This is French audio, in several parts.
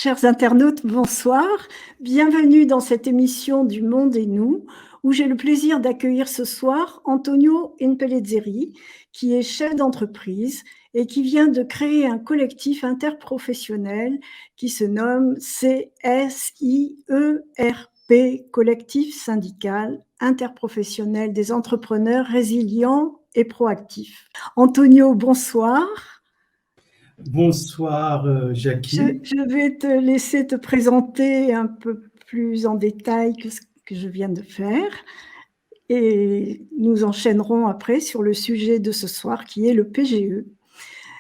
Chers internautes, bonsoir. Bienvenue dans cette émission du Monde et nous, où j'ai le plaisir d'accueillir ce soir Antonio Impellizzeri, qui est chef d'entreprise et qui vient de créer un collectif interprofessionnel qui se nomme CSIERP, Collectif syndical interprofessionnel des entrepreneurs résilients et proactifs. Antonio, bonsoir. Bonsoir Jackie. Je vais te laisser te présenter un peu plus en détail que ce que je viens de faire et nous enchaînerons après sur le sujet de ce soir qui est le PGE.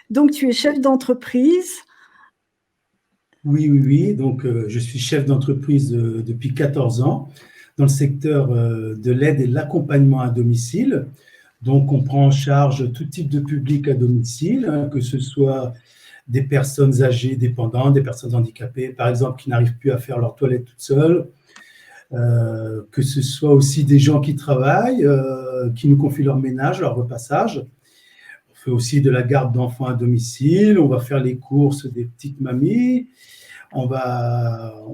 Donc tu es chef d'entreprise. Oui. Donc je suis chef d'entreprise depuis 14 ans dans le secteur de l'aide et de l'accompagnement à domicile. Donc on prend en charge tout type de public à domicile, que ce soit des personnes âgées dépendantes, des personnes handicapées, par exemple, qui n'arrivent plus à faire leur toilette toutes seules, que ce soit aussi des gens qui travaillent, qui nous confient leur ménage, leur repassage. On fait aussi de la garde d'enfants à domicile, on va faire les courses des petites mamies, on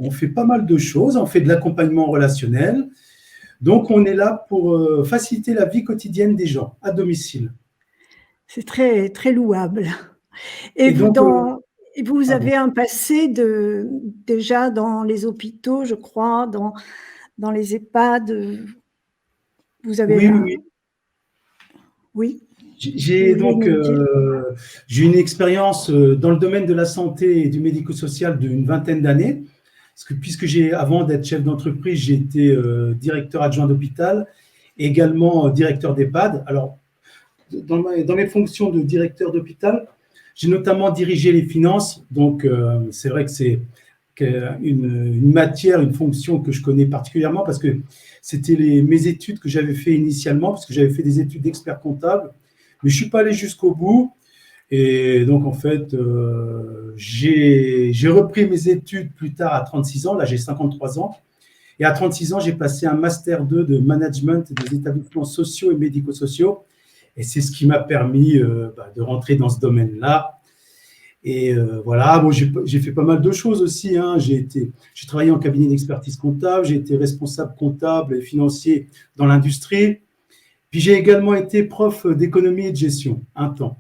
fait pas mal de choses, on fait de l'accompagnement relationnel. Donc, on est là pour faciliter la vie quotidienne des gens à domicile. C'est très, très louable. Et vous avez un passé déjà dans les hôpitaux, je crois, dans les EHPAD. Vous avez Oui. J'ai une expérience dans le domaine de la santé et du médico-social d'une vingtaine d'années. Puisque avant d'être chef d'entreprise, j'ai été directeur adjoint d'hôpital, également directeur d'EHPAD. Alors, dans mes fonctions de directeur d'hôpital, j'ai notamment dirigé les finances. Donc, c'est vrai que c'est une matière, une fonction que je connais particulièrement parce que c'était mes études que j'avais fait initialement, parce que j'avais fait des études d'expert comptable, mais je ne suis pas allé jusqu'au bout. Et donc, en fait, j'ai repris mes études plus tard à 36 ans. Là, j'ai 53 ans. Et à 36 ans, j'ai passé un Master 2 de management des établissements sociaux et médico-sociaux. Et c'est ce qui m'a permis de rentrer dans ce domaine-là. Et voilà, bon, j'ai fait pas mal de choses aussi. J'ai travaillé en cabinet d'expertise comptable. J'ai été responsable comptable et financier dans l'industrie. Puis, j'ai également été prof d'économie et de gestion, un temps.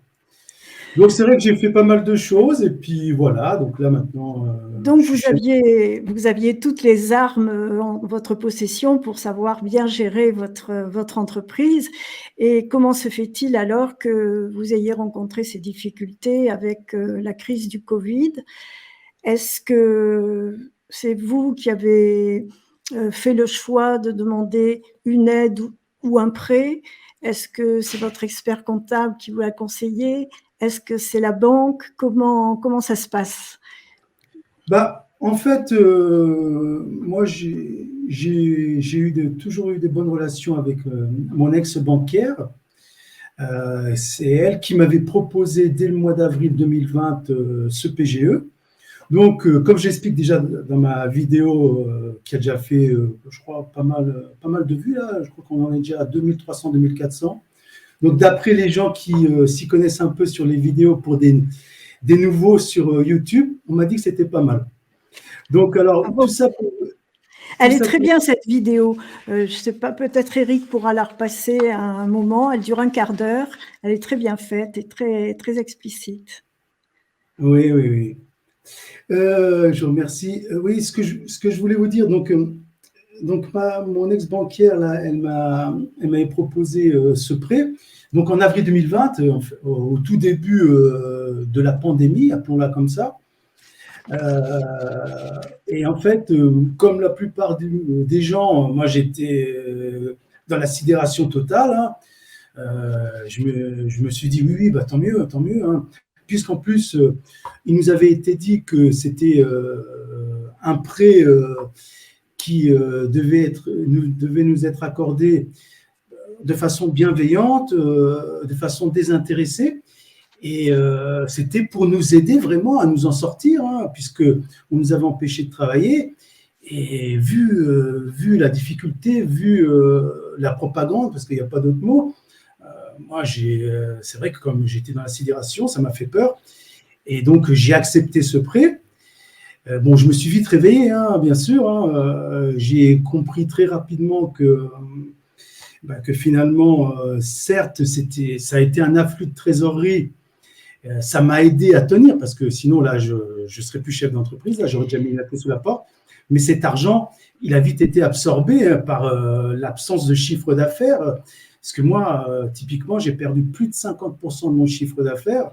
Donc, c'est vrai que j'ai fait pas mal de choses et puis voilà, donc là maintenant… Donc, vous aviez toutes les armes en votre possession pour savoir bien gérer votre entreprise. Et comment se fait-il alors que vous ayez rencontré ces difficultés avec la crise du Covid? Est-ce que c'est vous qui avez fait le choix de demander une aide ou un prêt? Est-ce que c'est votre expert comptable qui vous a conseillé? Est-ce que c'est la banque? Comment ça se passe? En fait, moi, j'ai toujours eu des bonnes relations avec mon ex-banquière. C'est elle qui m'avait proposé dès le mois d'avril 2020 ce PGE. Donc, comme j'explique déjà dans ma vidéo qui a déjà fait, je crois, pas mal de vues, là, je crois qu'on en est déjà à 2300, 2400. Donc, d'après les gens qui s'y connaissent un peu sur les vidéos pour des nouveaux sur YouTube, on m'a dit que c'était pas mal. Donc, alors, bon. Elle est très bien cette vidéo. Je ne sais pas, peut-être Eric pourra la repasser à un moment. Elle dure un quart d'heure. Elle est très bien faite et très, très explicite. Oui, oui, oui. Je vous remercie. Oui, ce que je voulais vous dire, donc mon ex-banquière, là, elle m'avait proposé ce prêt. Donc, en avril 2020, au tout début de la pandémie, appelons-la comme ça. Et en fait, comme la plupart des gens, moi, j'étais dans la sidération totale. Hein. Je me suis dit, oui, oui, bah, tant mieux, hein. Puisqu'en plus, il nous avait été dit que c'était un prêt qui devait nous être accordé de façon bienveillante, de façon désintéressée. Et c'était pour nous aider vraiment à nous en sortir, hein, puisqu'on nous avait empêchés de travailler. Et vu la difficulté, vu la propagande, parce qu'il n'y a pas d'autre mot, moi, c'est vrai que comme j'étais dans la sidération, ça m'a fait peur. Et donc, j'ai accepté ce prêt. Bon, je me suis vite réveillé, hein, bien sûr. Hein, j'ai compris très rapidement que finalement, certes, ça a été un afflux de trésorerie. Ça m'a aidé à tenir parce que sinon, là, je ne serais plus chef d'entreprise. Là, j'aurais déjà mis la clé sous la porte. Mais cet argent, il a vite été absorbé par l'absence de chiffre d'affaires. Parce que moi, typiquement, j'ai perdu plus de 50% de mon chiffre d'affaires.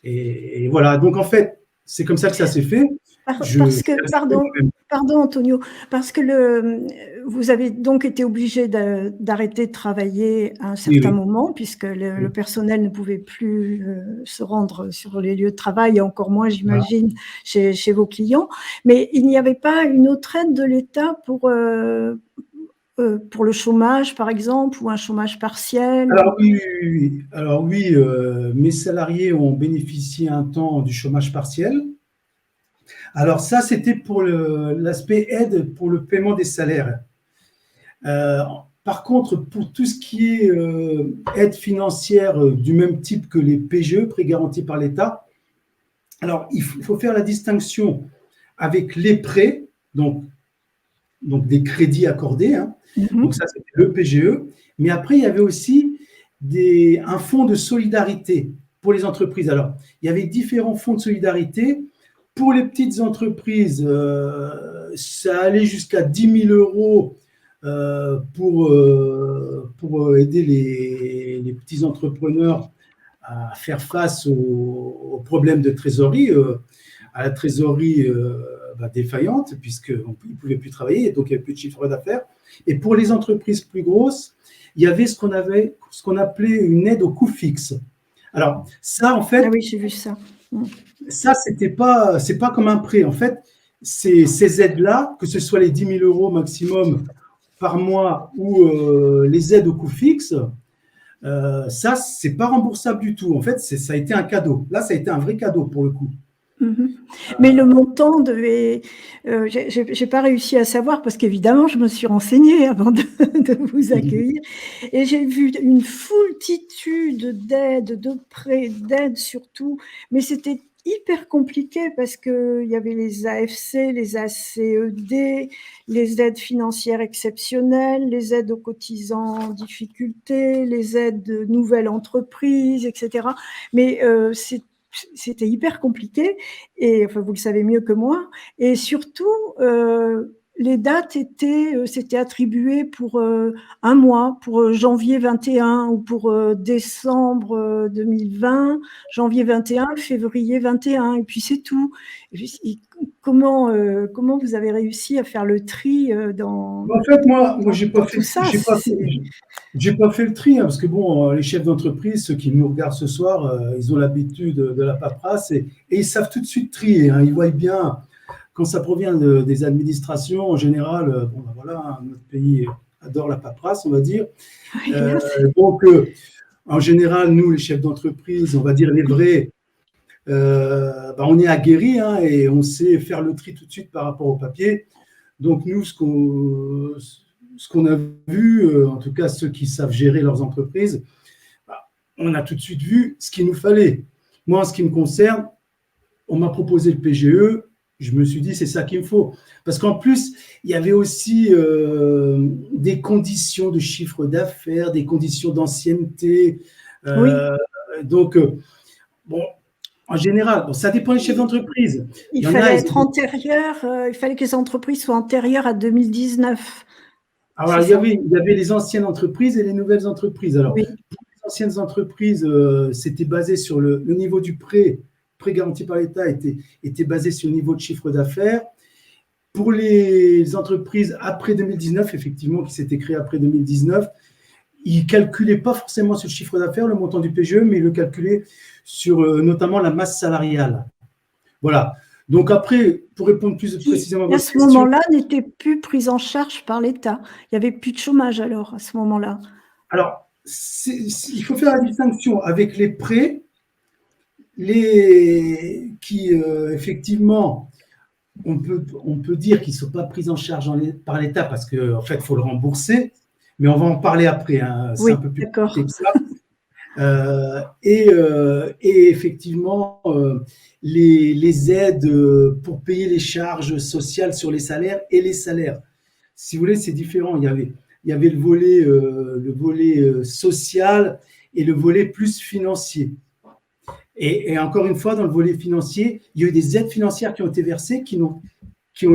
Et voilà. Donc, en fait, c'est comme ça que ça s'est fait. Pardon Antonio, parce que vous avez donc été obligé d'arrêter de travailler à un certain moment, puisque le personnel ne pouvait plus se rendre sur les lieux de travail, et encore moins, j'imagine, chez vos clients. Mais il n'y avait pas une autre aide de l'État pour le chômage, par exemple, ou un chômage partiel? Alors oui, mes salariés ont bénéficié un temps du chômage partiel. Alors ça, c'était pour l'aspect aide pour le paiement des salaires. Par contre, pour tout ce qui est aide financière du même type que les PGE, prêts garantis par l'État, alors il faut faire la distinction avec les prêts, donc des crédits accordés, hein. Donc ça, c'était le PGE. Mais après, il y avait aussi un fonds de solidarité pour les entreprises. Alors, il y avait différents fonds de solidarité. Pour les petites entreprises, ça allait jusqu'à 10 000 euros pour aider les petits entrepreneurs à faire face aux problèmes de trésorerie, à la trésorerie défaillante, puisqu'ils ne pouvaient plus travailler, et donc il n'y avait plus de chiffre d'affaires. Et pour les entreprises plus grosses, il y avait ce qu'on appelait une aide au coût fixe. Alors, ça, en fait… Ah oui, j'ai vu ça. Ça, c'est pas comme un prêt. En fait, ces aides-là, que ce soit les 10 000 euros maximum par mois ou les aides au coût fixe, ça, c'est pas remboursable du tout. En fait, ça a été un cadeau. Là, ça a été un vrai cadeau pour le coup. Mais le montant devait… j'ai pas réussi à savoir parce qu'évidemment, je me suis renseignée avant de vous accueillir et j'ai vu une foultitude d'aides, de prêts, d'aides surtout, mais c'était hyper compliqué parce qu'il y avait les AFC, les ACED, les aides financières exceptionnelles, les aides aux cotisants en difficulté, les aides de nouvelles entreprises, etc. Mais c'était hyper compliqué, et enfin, vous le savez mieux que moi. Et surtout, les dates c'était attribué pour un mois, pour janvier 21 ou pour décembre 2020, janvier 21, février 21, et puis c'est tout. Et comment vous avez réussi à faire le tri dans… En fait, moi, j'ai pas fait le tri, hein, parce que bon, les chefs d'entreprise, ceux qui nous regardent ce soir, ils ont l'habitude de la paperasse et ils savent tout de suite trier, hein. Ils voient bien quand ça provient des administrations. En général, bon, ben voilà, hein, notre pays adore la paperasse, on va dire. Donc, en général, nous, les chefs d'entreprise, on va dire les vrais, on est aguerri, hein, et on sait faire le tri tout de suite par rapport au papier. Donc nous, ce qu'on a vu, en tout cas ceux qui savent gérer leurs entreprises, on a tout de suite vu ce qu'il nous fallait. Moi, en ce qui me concerne, on m'a proposé le PGE, je me suis dit c'est ça qu'il me faut. Parce qu'en plus, il y avait aussi des conditions de chiffre d'affaires, des conditions d'ancienneté. Oui. Donc, bon, en général, bon, ça dépend des chefs d'entreprise. Il fallait être antérieur, il fallait que les entreprises soient antérieures à 2019. Alors, il y avait les anciennes entreprises et les nouvelles entreprises. Alors, oui. Pour les anciennes entreprises, c'était basé sur le niveau du prêt garanti par l'État était basé sur le niveau de chiffre d'affaires. Pour les entreprises après 2019, effectivement, qui s'étaient créées après 2019, ils ne calculaient pas forcément sur le chiffre d'affaires, le montant du PGE, mais ils le calculaient sur notamment la masse salariale. Voilà. Donc après, pour répondre plus précisément à votre question… À ce moment-là, n'était plus prise en charge par l'État. Il n'y avait plus de chômage alors, à ce moment-là. Alors, il faut faire la distinction avec les prêts, qui effectivement, on peut dire qu'ils ne sont pas pris en charge par l'État parce qu'en fait, il faut le rembourser, mais on va en parler après, hein, c'est un peu plus compliqué que ça. Et effectivement, les aides pour payer les charges sociales sur les salaires et les salaires. Si vous voulez, c'est différent. Il y avait le volet social et le volet plus financier. Et encore une fois, dans le volet financier, il y a eu des aides financières qui ont été versées, qui ont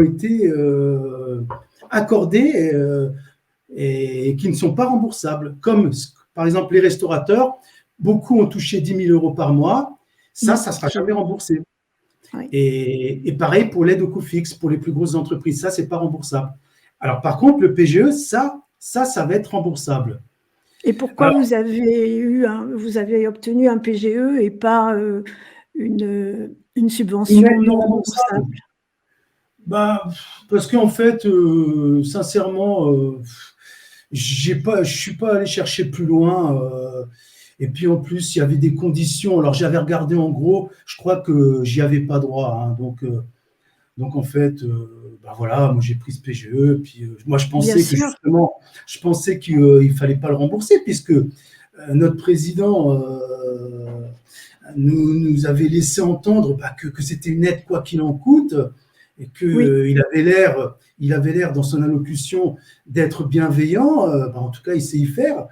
été accordées et qui ne sont pas remboursables. Comme par exemple les restaurateurs, beaucoup ont touché 10 000 euros par mois, ça ne sera jamais remboursé. Oui. Et pareil pour l'aide au coût fixe, pour les plus grosses entreprises, ça, ce n'est pas remboursable. Alors par contre, le PGE, ça va être remboursable. Et pourquoi vous avez obtenu un PGE et pas une subvention non remboursable? Parce qu'en fait, sincèrement, je ne suis pas allé chercher plus loin. Et puis en plus, il y avait des conditions. Alors j'avais regardé en gros, je crois que j'y avais pas droit. Hein, donc en fait, voilà, moi j'ai pris ce PGE. Puis moi je pensais qu'il fallait pas le rembourser puisque notre président nous avait laissé entendre que c'était une aide quoi qu'il en coûte et qu'il il avait l'air dans son allocution d'être bienveillant. En tout cas, il sait y faire.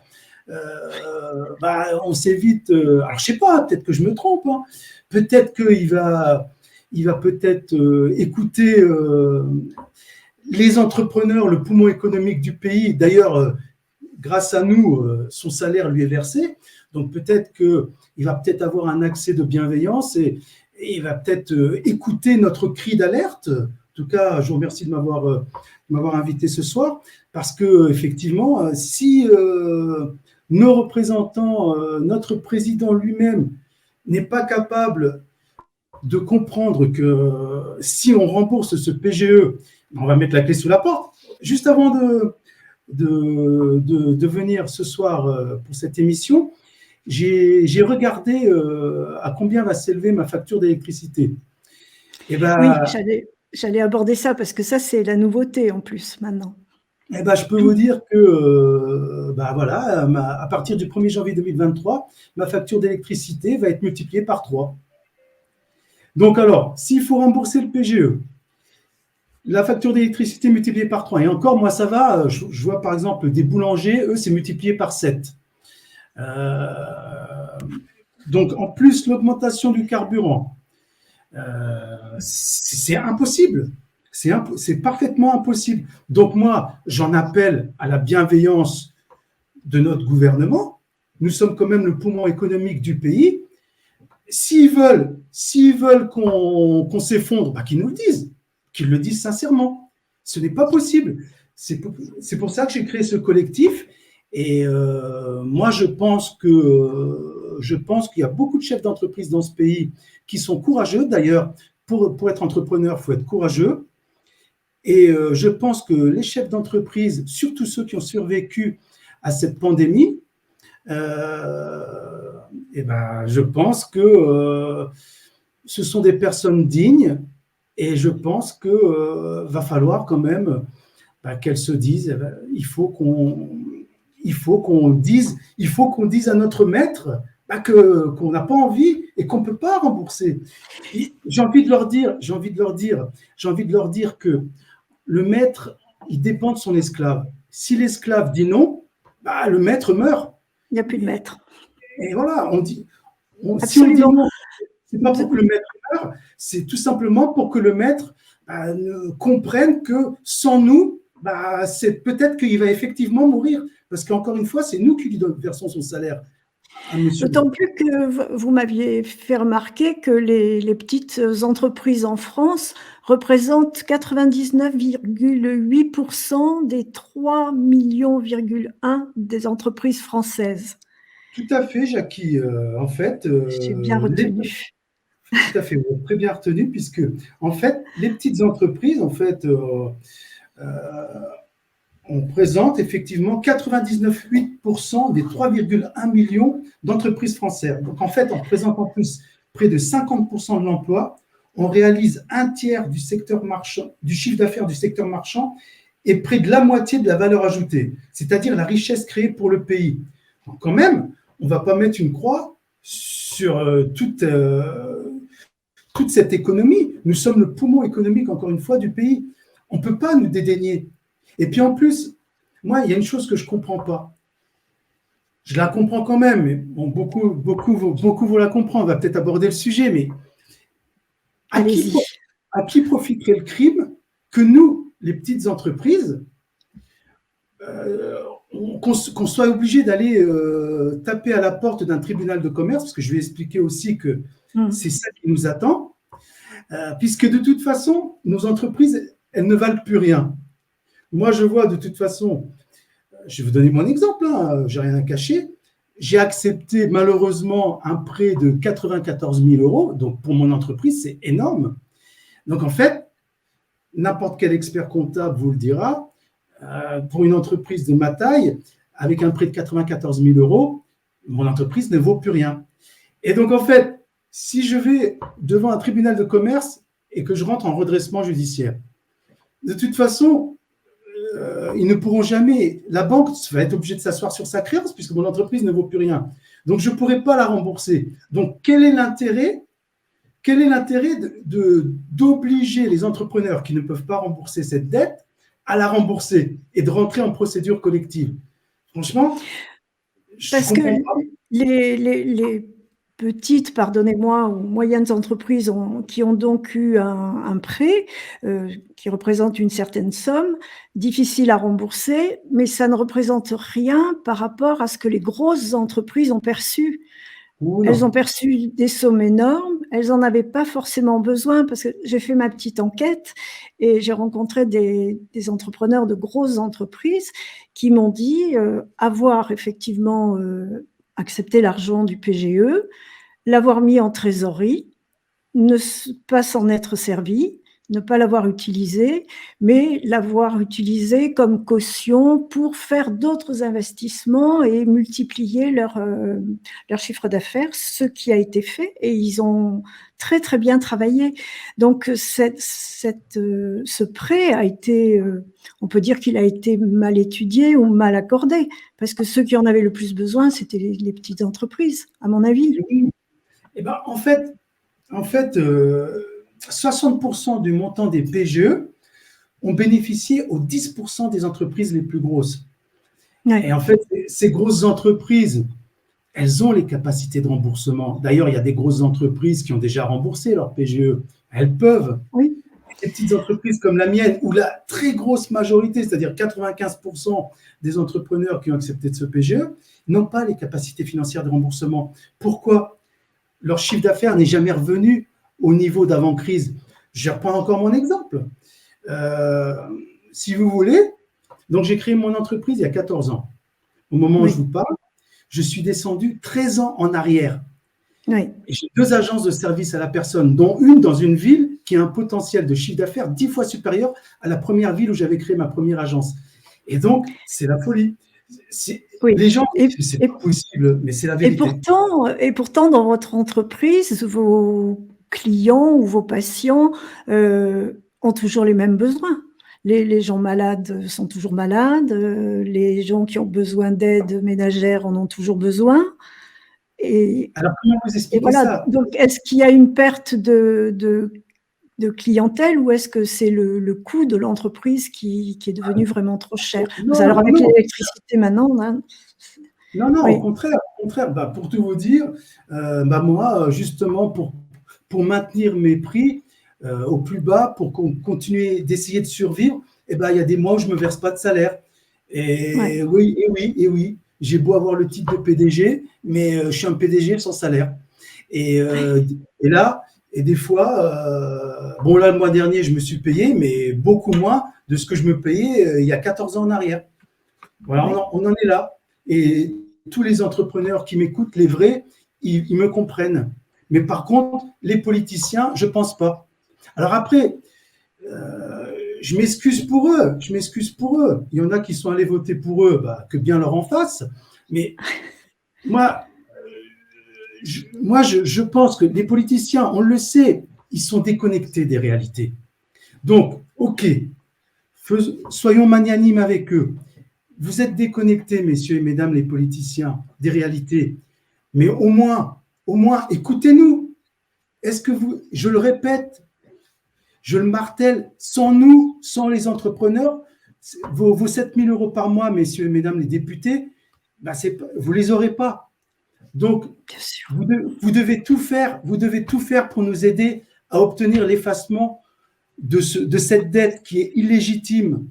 On sait vite. Alors je sais pas, peut-être que je me trompe. Hein, peut-être qu'il va peut-être écouter les entrepreneurs, le poumon économique du pays. D'ailleurs, grâce à nous, son salaire lui est versé. Donc peut-être qu'il va peut-être avoir un accès de bienveillance et il va peut-être écouter notre cri d'alerte. En tout cas, je vous remercie de m'avoir invité ce soir parce que effectivement, si nos représentants, notre président lui-même n'est pas capable de comprendre que si on rembourse ce PGE, on va mettre la clé sous la porte. Juste avant de venir ce soir pour cette émission, j'ai regardé à combien va s'élever ma facture d'électricité. Oui, j'allais aborder ça parce que ça, c'est la nouveauté en plus maintenant. Je peux vous dire que à partir du 1er janvier 2023, ma facture d'électricité va être multipliée par 3. Donc alors, s'il faut rembourser le PGE, la facture d'électricité multipliée par 3, et encore, moi ça va, je vois par exemple des boulangers, eux, c'est multiplié par 7. Donc en plus, l'augmentation du carburant, c'est impossible. C'est parfaitement impossible. Donc moi, j'en appelle à la bienveillance de notre gouvernement. Nous sommes quand même le poumon économique du pays. S'ils veulent qu'on s'effondre, qu'ils nous le disent, qu'ils le disent sincèrement. Ce n'est pas possible. C'est pour ça que j'ai créé ce collectif. Et moi, je pense qu'il y a beaucoup de chefs d'entreprise dans ce pays qui sont courageux. D'ailleurs, pour être entrepreneur, il faut être courageux. Et je pense que les chefs d'entreprise, surtout ceux qui ont survécu à cette pandémie, je pense que ce sont des personnes dignes et je pense que va falloir quand même qu'elles se disent il faut qu'on dise à notre maître qu'on n'a pas envie et qu'on ne peut pas rembourser. J'ai envie de leur dire que le maître, il dépend de son esclave. Si l'esclave dit non, le maître meurt. Il n'y a plus de maître. Et voilà, si on dit Absolument. non, c'est pas pour que le maître meure, c'est tout simplement pour que le maître comprenne que sans nous, c'est peut-être qu'il va effectivement mourir. Parce qu'encore une fois, c'est nous qui lui versons son salaire. D'autant plus que vous m'aviez fait remarquer que les petites entreprises en France représentent 99,8% des 3,1 millions des entreprises françaises. Tout à fait, Jackie. En fait, j'ai bien retenu. Tout à fait, vous avez très bien retenu, puisque en fait, les petites entreprises, en fait, on présente effectivement 99,8% des 3,1 millions d'entreprises françaises. Donc en fait, on représente en plus près de 50% de l'emploi. On réalise un tiers du secteur marchand, du chiffre d'affaires du secteur marchand et près de la moitié de la valeur ajoutée, c'est-à-dire la richesse créée pour le pays. Donc quand même, on ne va pas mettre une croix sur toute cette économie. Nous sommes le poumon économique, encore une fois, du pays. On ne peut pas nous dédaigner. Et puis en plus, moi, il y a une chose que je ne comprends pas. Je la comprends quand même, mais bon, beaucoup vont la comprendre. On va peut-être aborder le sujet, mais à qui profiterait le crime que nous, les petites entreprises, qu'on soit obligé d'aller taper à la porte d'un tribunal de commerce, parce que je vais expliquer aussi que c'est ça qui nous attend, puisque de toute façon, nos entreprises, elles ne valent plus rien. Moi, je vois de toute façon, je vais vous donner mon exemple, je n'ai rien à cacher. J'ai accepté malheureusement un prêt de 94 000 euros, donc pour mon entreprise, c'est énorme. Donc en fait, n'importe quel expert comptable vous le dira, pour une entreprise de ma taille, avec un prêt de 94 000 euros, mon entreprise ne vaut plus rien. Et donc en fait, si je vais devant un tribunal de commerce et que je rentre en redressement judiciaire, de toute façon, ils ne pourront jamais, la banque va être obligée de s'asseoir sur sa créance puisque mon entreprise ne vaut plus rien. Donc, je ne pourrai pas la rembourser. Donc, quel est l'intérêt d'obliger les entrepreneurs qui ne peuvent pas rembourser cette dette à la rembourser et de rentrer en procédure collective? Franchement, je ne comprends pas. Les petites, pardonnez-moi, ou moyennes entreprises qui ont donc eu un prêt qui représente une certaine somme, difficile à rembourser, mais ça ne représente rien par rapport à ce que les grosses entreprises ont perçu. Elles ont perçu des sommes énormes, elles n'en avaient pas forcément besoin parce que j'ai fait ma petite enquête et j'ai rencontré des entrepreneurs de grosses entreprises qui m'ont dit avoir effectivement accepté l'argent du PGE, l'avoir mis en trésorerie, ne pas s'en être servi, ne pas l'avoir utilisé, mais l'avoir utilisé comme caution pour faire d'autres investissements et multiplier leur chiffre d'affaires, ce qui a été fait, et ils ont très très bien travaillé. Donc ce prêt a été, on peut dire qu'il a été mal étudié ou mal accordé, parce que ceux qui en avaient le plus besoin, c'était les petites entreprises, à mon avis. Eh ben, en fait 60% du montant des PGE ont bénéficié aux 10% des entreprises les plus grosses. Ouais. Et en fait, ces grosses entreprises, elles ont les capacités de remboursement. D'ailleurs, il y a des grosses entreprises qui ont déjà remboursé leur PGE. Elles peuvent. Oui. Les petites entreprises comme la mienne, où la très grosse majorité, c'est-à-dire 95% des entrepreneurs qui ont accepté de ce PGE, n'ont pas les capacités financières de remboursement. Pourquoi ? Leur chiffre d'affaires n'est jamais revenu au niveau d'avant-crise. Je reprends encore mon exemple. Si vous voulez, donc j'ai créé mon entreprise il y a 14 ans. Au moment où je vous parle, je suis descendu 13 ans en arrière. Oui. Et j'ai 2 agences de service à la personne, dont une dans une ville qui a un potentiel de chiffre d'affaires 10 fois supérieur à la première ville où j'avais créé ma première agence. Et donc, c'est la folie. Les gens, c'est pas possible, mais c'est la vérité. Et pourtant, dans votre entreprise, vos clients ou vos patients ont toujours les mêmes besoins. Les gens malades sont toujours malades, les gens qui ont besoin d'aide ménagère en ont toujours besoin. Alors, comment vous Et expliquez voilà, ça? donc est-ce qu'il y a une perte de clientèle ou est-ce que c'est le coût de l'entreprise qui est devenu vraiment trop cher? Non, Alors non, avec non. l'électricité maintenant, Non, non, au oui, contraire. Au contraire. Pour tout vous dire, moi, justement, pour maintenir mes prix au plus bas, pour continuer d'essayer de survivre, il y a des mois où je ne me verse pas de salaire. ouais. Et oui, et oui, et oui. J'ai beau avoir le titre de PDG, mais je suis un PDG sans salaire. Et, euh, et là, et des fois, bon là, le mois dernier, je me suis payé, mais beaucoup moins de ce que je me payais il y a 14 ans en arrière. Voilà, Oui. on en est là. Et tous les entrepreneurs qui m'écoutent, les vrais, ils me comprennent. Mais par contre, les politiciens, je ne pense pas. Alors après, je m'excuse pour eux. Je m'excuse pour eux. Il y en a qui sont allés voter pour eux, que bien leur en fasse. Mais moi, je pense que les politiciens, on le sait, ils sont déconnectés des réalités. Donc, ok, soyons magnanimes avec eux. Vous êtes déconnectés, messieurs et mesdames les politiciens, des réalités. Mais au moins, écoutez-nous. Est-ce que vous, je le répète, je le martèle, sans nous, sans les entrepreneurs, vos 7 000 euros par mois, messieurs et mesdames les députés, vous ne les aurez pas. Donc, Bien sûr. vous devez tout faire pour nous aider à obtenir l'effacement de cette dette qui est illégitime.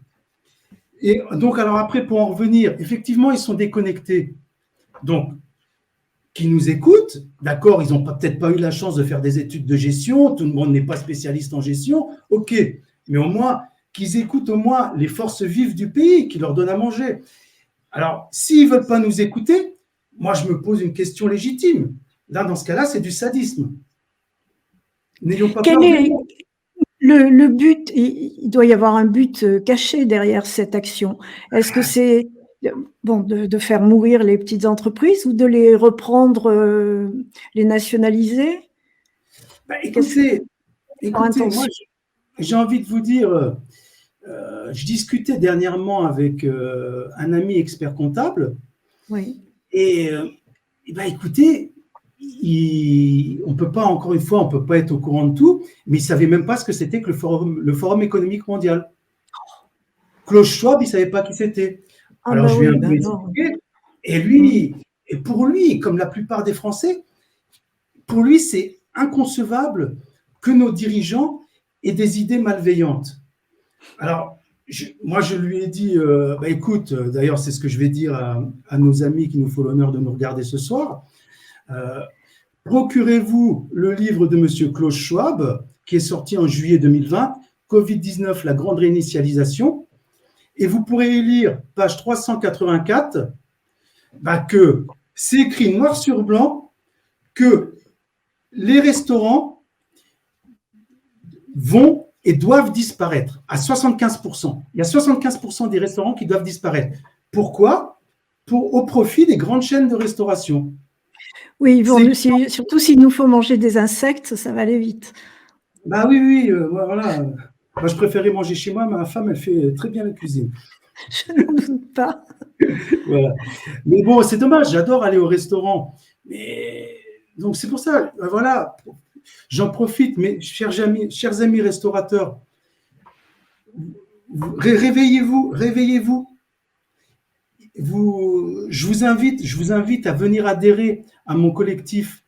Et donc, alors après, pour en revenir, effectivement, ils sont déconnectés. Donc, qui nous écoutent, d'accord, ils n'ont peut-être pas eu la chance de faire des études de gestion, tout le monde n'est pas spécialiste en gestion, ok, mais au moins, qu'ils écoutent au moins les forces vives du pays, qui leur donnent à manger. Alors, s'ils ne veulent pas nous écouter, moi, je me pose une question légitime. Là, dans ce cas-là, c'est du sadisme. N'ayons pas Quel peur de est nous. le but? Il doit y avoir un but caché derrière cette action. Est-ce que c'est bon, de faire mourir les petites entreprises ou de les reprendre, les nationaliser? Qu'est-ce leur Écoutez, moi, intention? j'ai envie de vous dire, je discutais dernièrement avec un ami expert comptable Oui. et, écoutez, on peut pas, encore une fois, on peut pas être au courant de tout, mais il savait même pas ce que c'était que le forum économique mondial. Klaus Schwab, il savait pas qui c'était. Ah Alors bah je viens oui, de ben lui alors. expliquer, et Mmh. lui, et pour lui, comme la plupart des Français, pour lui, c'est inconcevable que nos dirigeants aient des idées malveillantes. Alors, moi, je lui ai dit, écoute, d'ailleurs, c'est ce que je vais dire à nos amis qui nous font l'honneur de nous regarder ce soir. Euh, Procurez-vous le livre de M. Klaus Schwab, qui est sorti en juillet 2020, Covid-19, la grande réinitialisation, et vous pourrez y lire, page 384, que c'est écrit noir sur blanc que les restaurants vont et doivent disparaître à 75%. Il y a 75% des restaurants qui doivent disparaître. Pourquoi? Au profit des grandes chaînes de restauration. Oui, bon, surtout s'il nous faut manger des insectes, ça va aller vite. Oui, oui, voilà. Moi, je préférais manger chez moi, ma femme, elle fait très bien la cuisine. Je n'en doute pas. Voilà. Mais bon, c'est dommage, j'adore aller au restaurant. Mais donc, c'est pour ça, voilà, j'en profite, mes chers amis restaurateurs, réveillez-vous, réveillez-vous. Je vous invite à venir adhérer à mon collectif.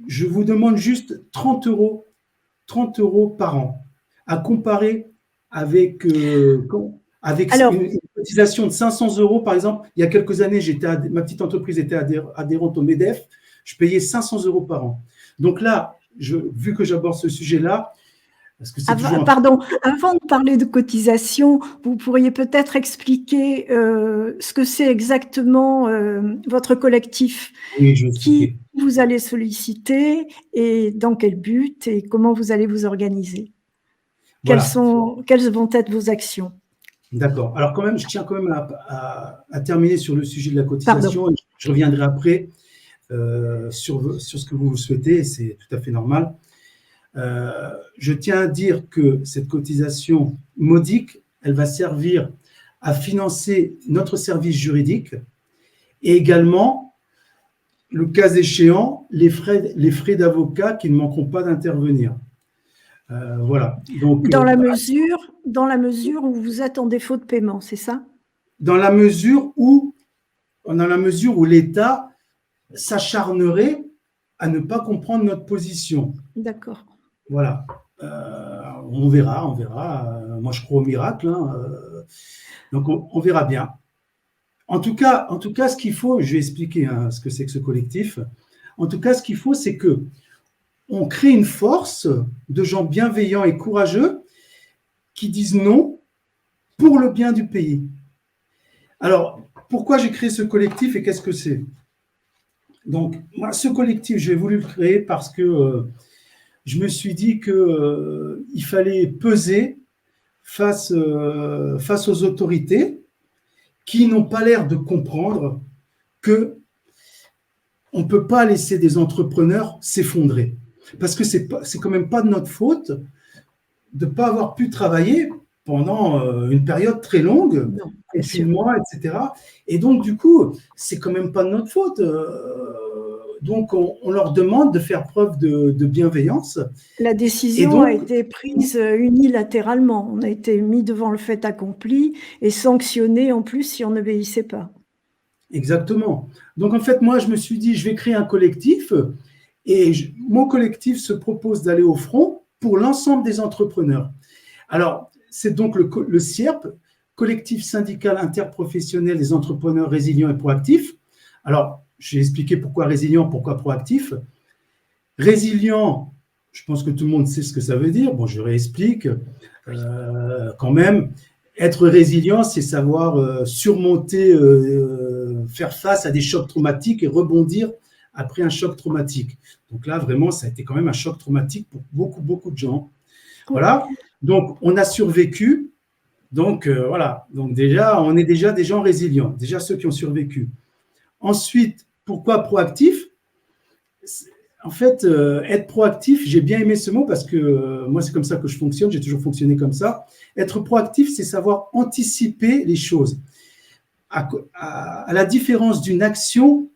Je vous demande juste 30 euros par an, à comparer avec, Alors, une cotisation de 500 euros, par exemple. Il y a quelques années, ma petite entreprise était adhérente au MEDEF, je payais 500 euros par an. Donc là, vu que j'aborde ce sujet-là, parce que c'est toujours pardon, avant de parler de cotisation, vous pourriez peut-être expliquer ce que c'est exactement votre collectif, Oui, je vais qui expliquer. vous allez solliciter et dans quel but et comment vous allez vous organiser. Quelles Voilà, vont être vos actions? d'accord. Alors quand même, je tiens quand même à terminer sur le sujet de la Pardon. cotisation. Je reviendrai après sur ce que vous souhaitez, c'est tout à fait normal. Je tiens à dire que cette cotisation modique, elle va servir à financer notre service juridique et également, le cas échéant, les frais d'avocat qui ne manqueront pas d'intervenir. Voilà. Donc, dans la mesure où vous êtes en défaut de paiement, c'est ça? dans la mesure où l'État s'acharnerait à ne pas comprendre notre position. D'accord. Voilà. On verra. Moi, je crois au miracle. Hein. Donc, on verra bien. En tout cas, ce qu'il faut, je vais expliquer ce que c'est que ce collectif. En tout cas, ce qu'il faut, c'est que on crée une force de gens bienveillants et courageux qui disent non pour le bien du pays. Alors, pourquoi j'ai créé ce collectif et qu'est-ce que c'est? Donc, moi, ce collectif, j'ai voulu le créer parce que je me suis dit qu'il fallait peser face aux autorités qui n'ont pas l'air de comprendre qu'on ne peut pas laisser des entrepreneurs s'effondrer. Parce que c'est quand même pas de notre faute de ne pas avoir pu travailler pendant une période très longue, confinement, etc. Et donc, du coup, c'est quand même pas de notre faute. Donc, on leur demande de faire preuve de bienveillance. La décision a été prise unilatéralement. On a été mis devant le fait accompli et sanctionné en plus si on n'obéissait pas. Exactement. Donc, en fait, moi, je me suis dit, je vais créer un collectif et mon collectif se propose d'aller au front pour l'ensemble des entrepreneurs. Alors, c'est donc le CIERP, Collectif syndical interprofessionnel des entrepreneurs résilients et proactifs. Alors, j'ai expliqué pourquoi résilient, pourquoi proactif. Résilient, je pense que tout le monde sait ce que ça veut dire. Bon, je réexplique quand même. Être résilient, c'est savoir surmonter, faire face à des chocs traumatiques et rebondir après un choc traumatique. Donc là, vraiment, ça a été quand même un choc traumatique pour beaucoup, beaucoup de gens. Voilà. Donc, on a survécu. Donc, voilà. Donc, déjà, on est déjà des gens résilients, déjà ceux qui ont survécu. Ensuite, pourquoi proactif? En fait, être proactif, j'ai bien aimé ce mot parce que moi, c'est comme ça que je fonctionne, j'ai toujours fonctionné comme ça. Être proactif, c'est savoir anticiper les choses. À la différence d'une action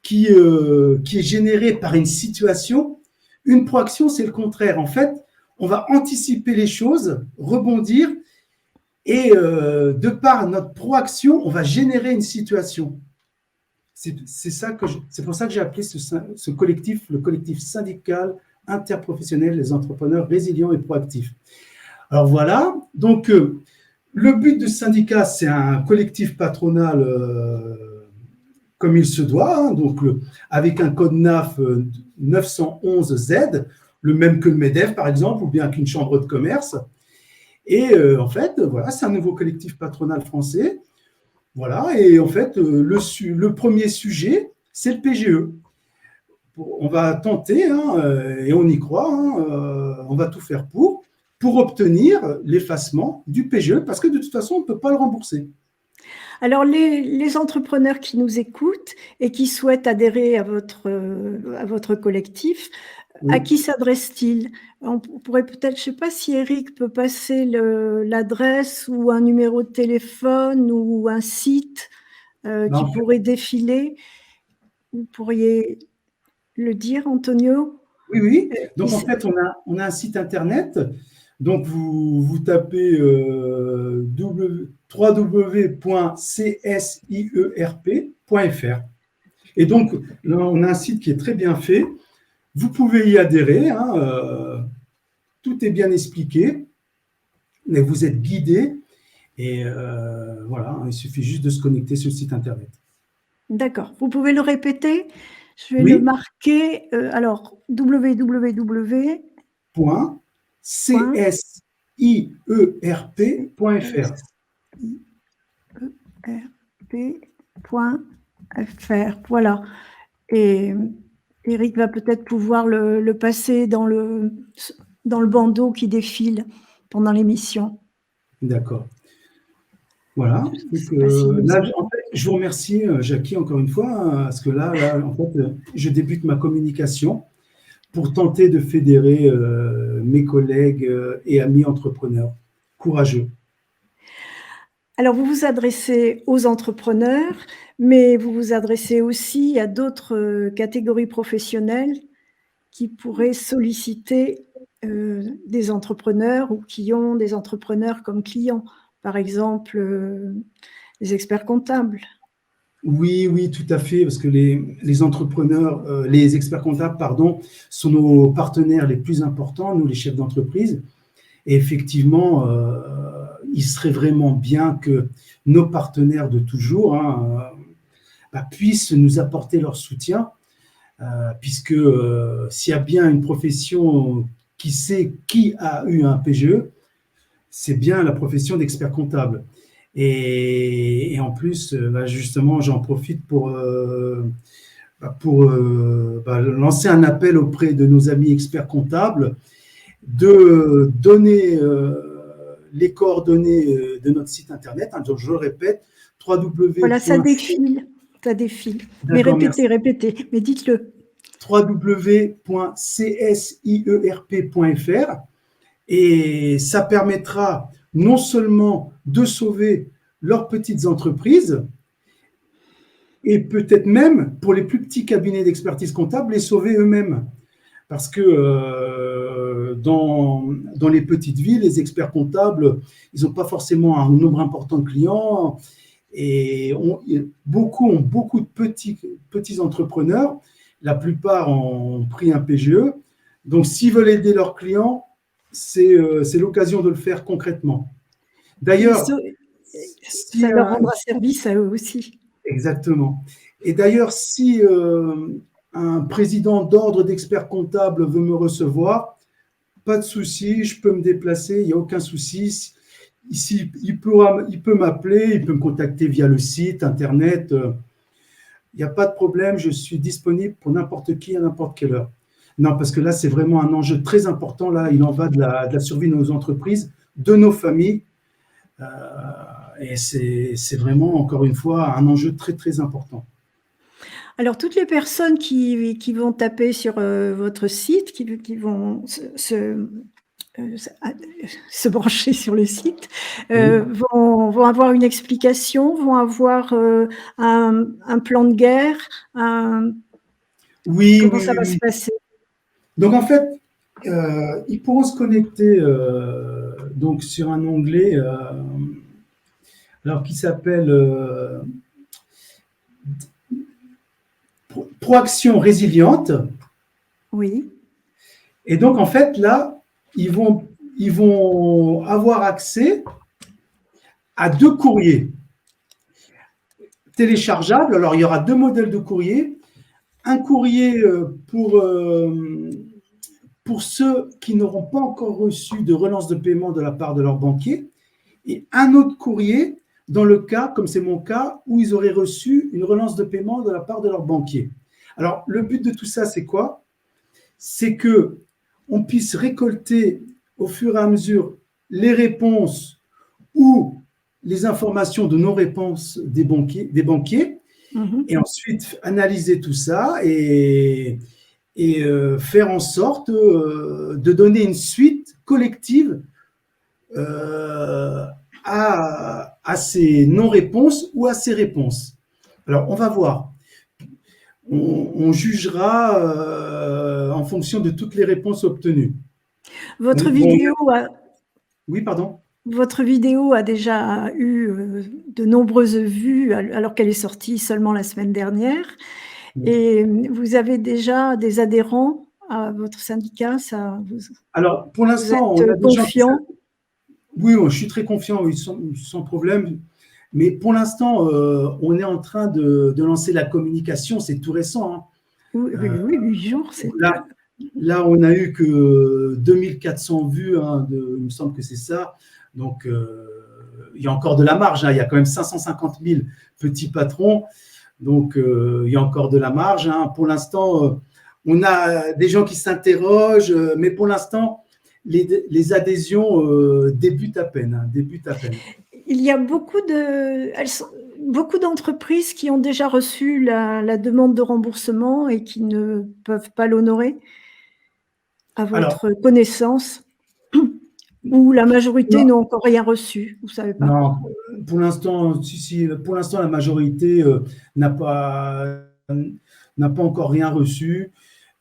qui est générée par une situation, une proaction, c'est le contraire. En fait, on va anticiper les choses, rebondir, et de par notre proaction, on va générer une situation. C'est pour ça que j'ai appelé ce collectif, le collectif syndical interprofessionnel des entrepreneurs résilients et proactifs. Alors voilà, donc le but de ce syndicat, c'est un collectif patronal comme il se doit, hein, donc avec un code NAF 911Z, le même que le MEDEF par exemple, ou bien qu'une chambre de commerce. Et en fait, voilà, c'est un nouveau collectif patronal français. Voilà, et en fait, le premier sujet, c'est le PGE. On va tenter, hein, et on y croit, hein, on va tout faire pour obtenir l'effacement du PGE, parce que de toute façon, on ne peut pas le rembourser. Alors, les entrepreneurs qui nous écoutent et qui souhaitent adhérer à votre collectif, oui. À qui s'adresse-t-il? On pourrait peut-être, je ne sais pas si Eric peut passer l'adresse ou un numéro de téléphone ou un site qui pourrait défiler. Vous pourriez le dire, Antonio? Oui. Donc, en fait, on a un site internet. Donc, vous tapez www.csierp.fr. Et donc, là, on a un site qui est très bien fait. Vous pouvez y adhérer. Hein, tout est bien expliqué. Mais vous êtes guidé. Et voilà, il suffit juste de se connecter sur le site internet. D'accord. Vous pouvez le répéter? Je vais le marquer. Alors, www.csierp.fr. Voilà. Et Eric va peut-être pouvoir le passer dans le bandeau qui défile pendant l'émission. D'accord. Voilà. Donc, là, en fait, je vous remercie, Jackie, encore une fois, parce que là en fait, je débute ma communication pour tenter de fédérer mes collègues et amis entrepreneurs courageux. Alors, vous vous adressez aux entrepreneurs, mais vous vous adressez aussi à d'autres, catégories professionnelles qui pourraient solliciter, des entrepreneurs ou qui ont des entrepreneurs comme clients. Par exemple, les experts comptables. Oui, oui, tout à fait, parce que les entrepreneurs, les experts comptables, pardon, sont nos partenaires les plus importants, nous les chefs d'entreprise. Et effectivement, il serait vraiment bien que nos partenaires de toujours puissent nous apporter leur soutien, puisque s'il y a bien une profession qui sait qui a eu un PGE, c'est bien la profession d'expert comptable. Et en plus, justement, j'en profite pour lancer un appel auprès de nos amis experts comptables de donner les coordonnées de notre site internet. Donc, je le répète, www. Voilà, ça défile, ça défile. Mais D'accord, merci. répétez, mais dites-le. www.csierp.fr, et ça permettra non seulement de sauver leurs petites entreprises, et peut-être même, pour les plus petits cabinets d'expertise comptable, les sauver eux-mêmes. Parce que dans les petites villes, les experts comptables, ils n'ont pas forcément un nombre important de clients, et beaucoup ont beaucoup de petits entrepreneurs. La plupart ont pris un PGE. Donc, s'ils veulent aider leurs clients, c'est l'occasion de le faire concrètement. D'ailleurs, ça leur rendra service à eux aussi. Exactement. Et d'ailleurs, si un président d'ordre d'experts comptables veut me recevoir, pas de souci, je peux me déplacer, il n'y a aucun souci. Ici, il peut m'appeler, il peut me contacter via le site, Internet. Il n'y a pas de problème, je suis disponible pour n'importe qui à n'importe quelle heure. Non, parce que là, c'est vraiment un enjeu très important. Là, il en va de la survie de nos entreprises, de nos familles. Et c'est vraiment, encore une fois, un enjeu très, très important. Alors, toutes les personnes qui vont taper sur votre site, qui vont se brancher sur le site, vont avoir une explication, vont avoir un plan de guerre, comment ça va se passer? Donc, en fait, ils pourront se connecter donc sur un onglet qui s'appelle Proaction résiliente. Oui. Et donc, en fait, là, ils vont avoir accès à 2 courriers téléchargeables. Alors, il y aura 2 modèles de courriers. Un courrier pour ceux qui n'auront pas encore reçu de relance de paiement de la part de leur banquier, et un autre courrier dans le cas, comme c'est mon cas, où ils auraient reçu une relance de paiement de la part de leur banquier. Alors, le but de tout ça, c'est quoi? C'est qu'on puisse récolter au fur et à mesure les réponses ou les informations de nos réponses des banquiers, et ensuite analyser tout ça et faire en sorte de donner une suite collective à ces non-réponses ou à ces réponses. Alors, on va voir. On jugera en fonction de toutes les réponses obtenues. Votre vidéo Oui, pardon. Votre vidéo a déjà eu de nombreuses vues alors qu'elle est sortie seulement la semaine dernière. Et vous avez déjà des adhérents à votre syndicat, Alors, pour l'instant, on a des confiant? Oui, je suis très confiant, oui, sans problème. Mais pour l'instant, on est en train de lancer la communication, c'est tout récent. Hein. Oui, 8 jours, c'est… Là, on n'a eu que 2400 vues, il me semble que c'est ça. Donc, il y a encore de la marge. Hein. Il y a quand même 550 000 petits patrons. Donc, il y a encore de la marge. Hein. Pour l'instant, on a des gens qui s'interrogent, mais pour l'instant, les adhésions débutent à peine. Hein, Il y a beaucoup d'entreprises qui ont déjà reçu la demande de remboursement et qui ne peuvent pas l'honorer. à Alors, votre connaissance, ou la majorité non, n'ont encore rien reçu? Vous savez pas? non, pour l'instant, si, pour l'instant, la majorité n'a pas, n'a pas encore rien reçu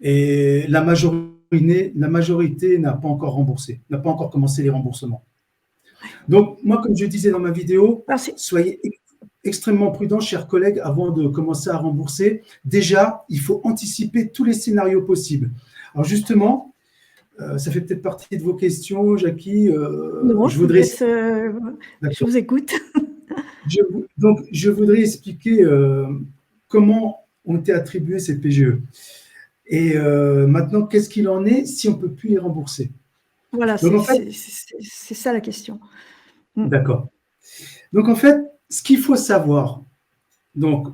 et la majorité n'a pas encore remboursé, n'a pas encore commencé les remboursements. Donc, moi, comme je disais dans ma vidéo, Alors c'est soyez extrêmement prudents, chers collègues, avant de commencer à rembourser. Déjà, il faut anticiper tous les scénarios possibles. Alors justement, ça fait peut-être partie de vos questions, Jackie. non, Je je vous voudrais, laisse, je vous écoute. donc, je voudrais expliquer comment ont été attribués ces PGE. Et maintenant, qu'est-ce qu'il en est si on ne peut plus les rembourser? Voilà, Donc, en fait, c'est ça la question. Mmh. d'accord. Donc, en fait, ce qu'il faut savoir, donc,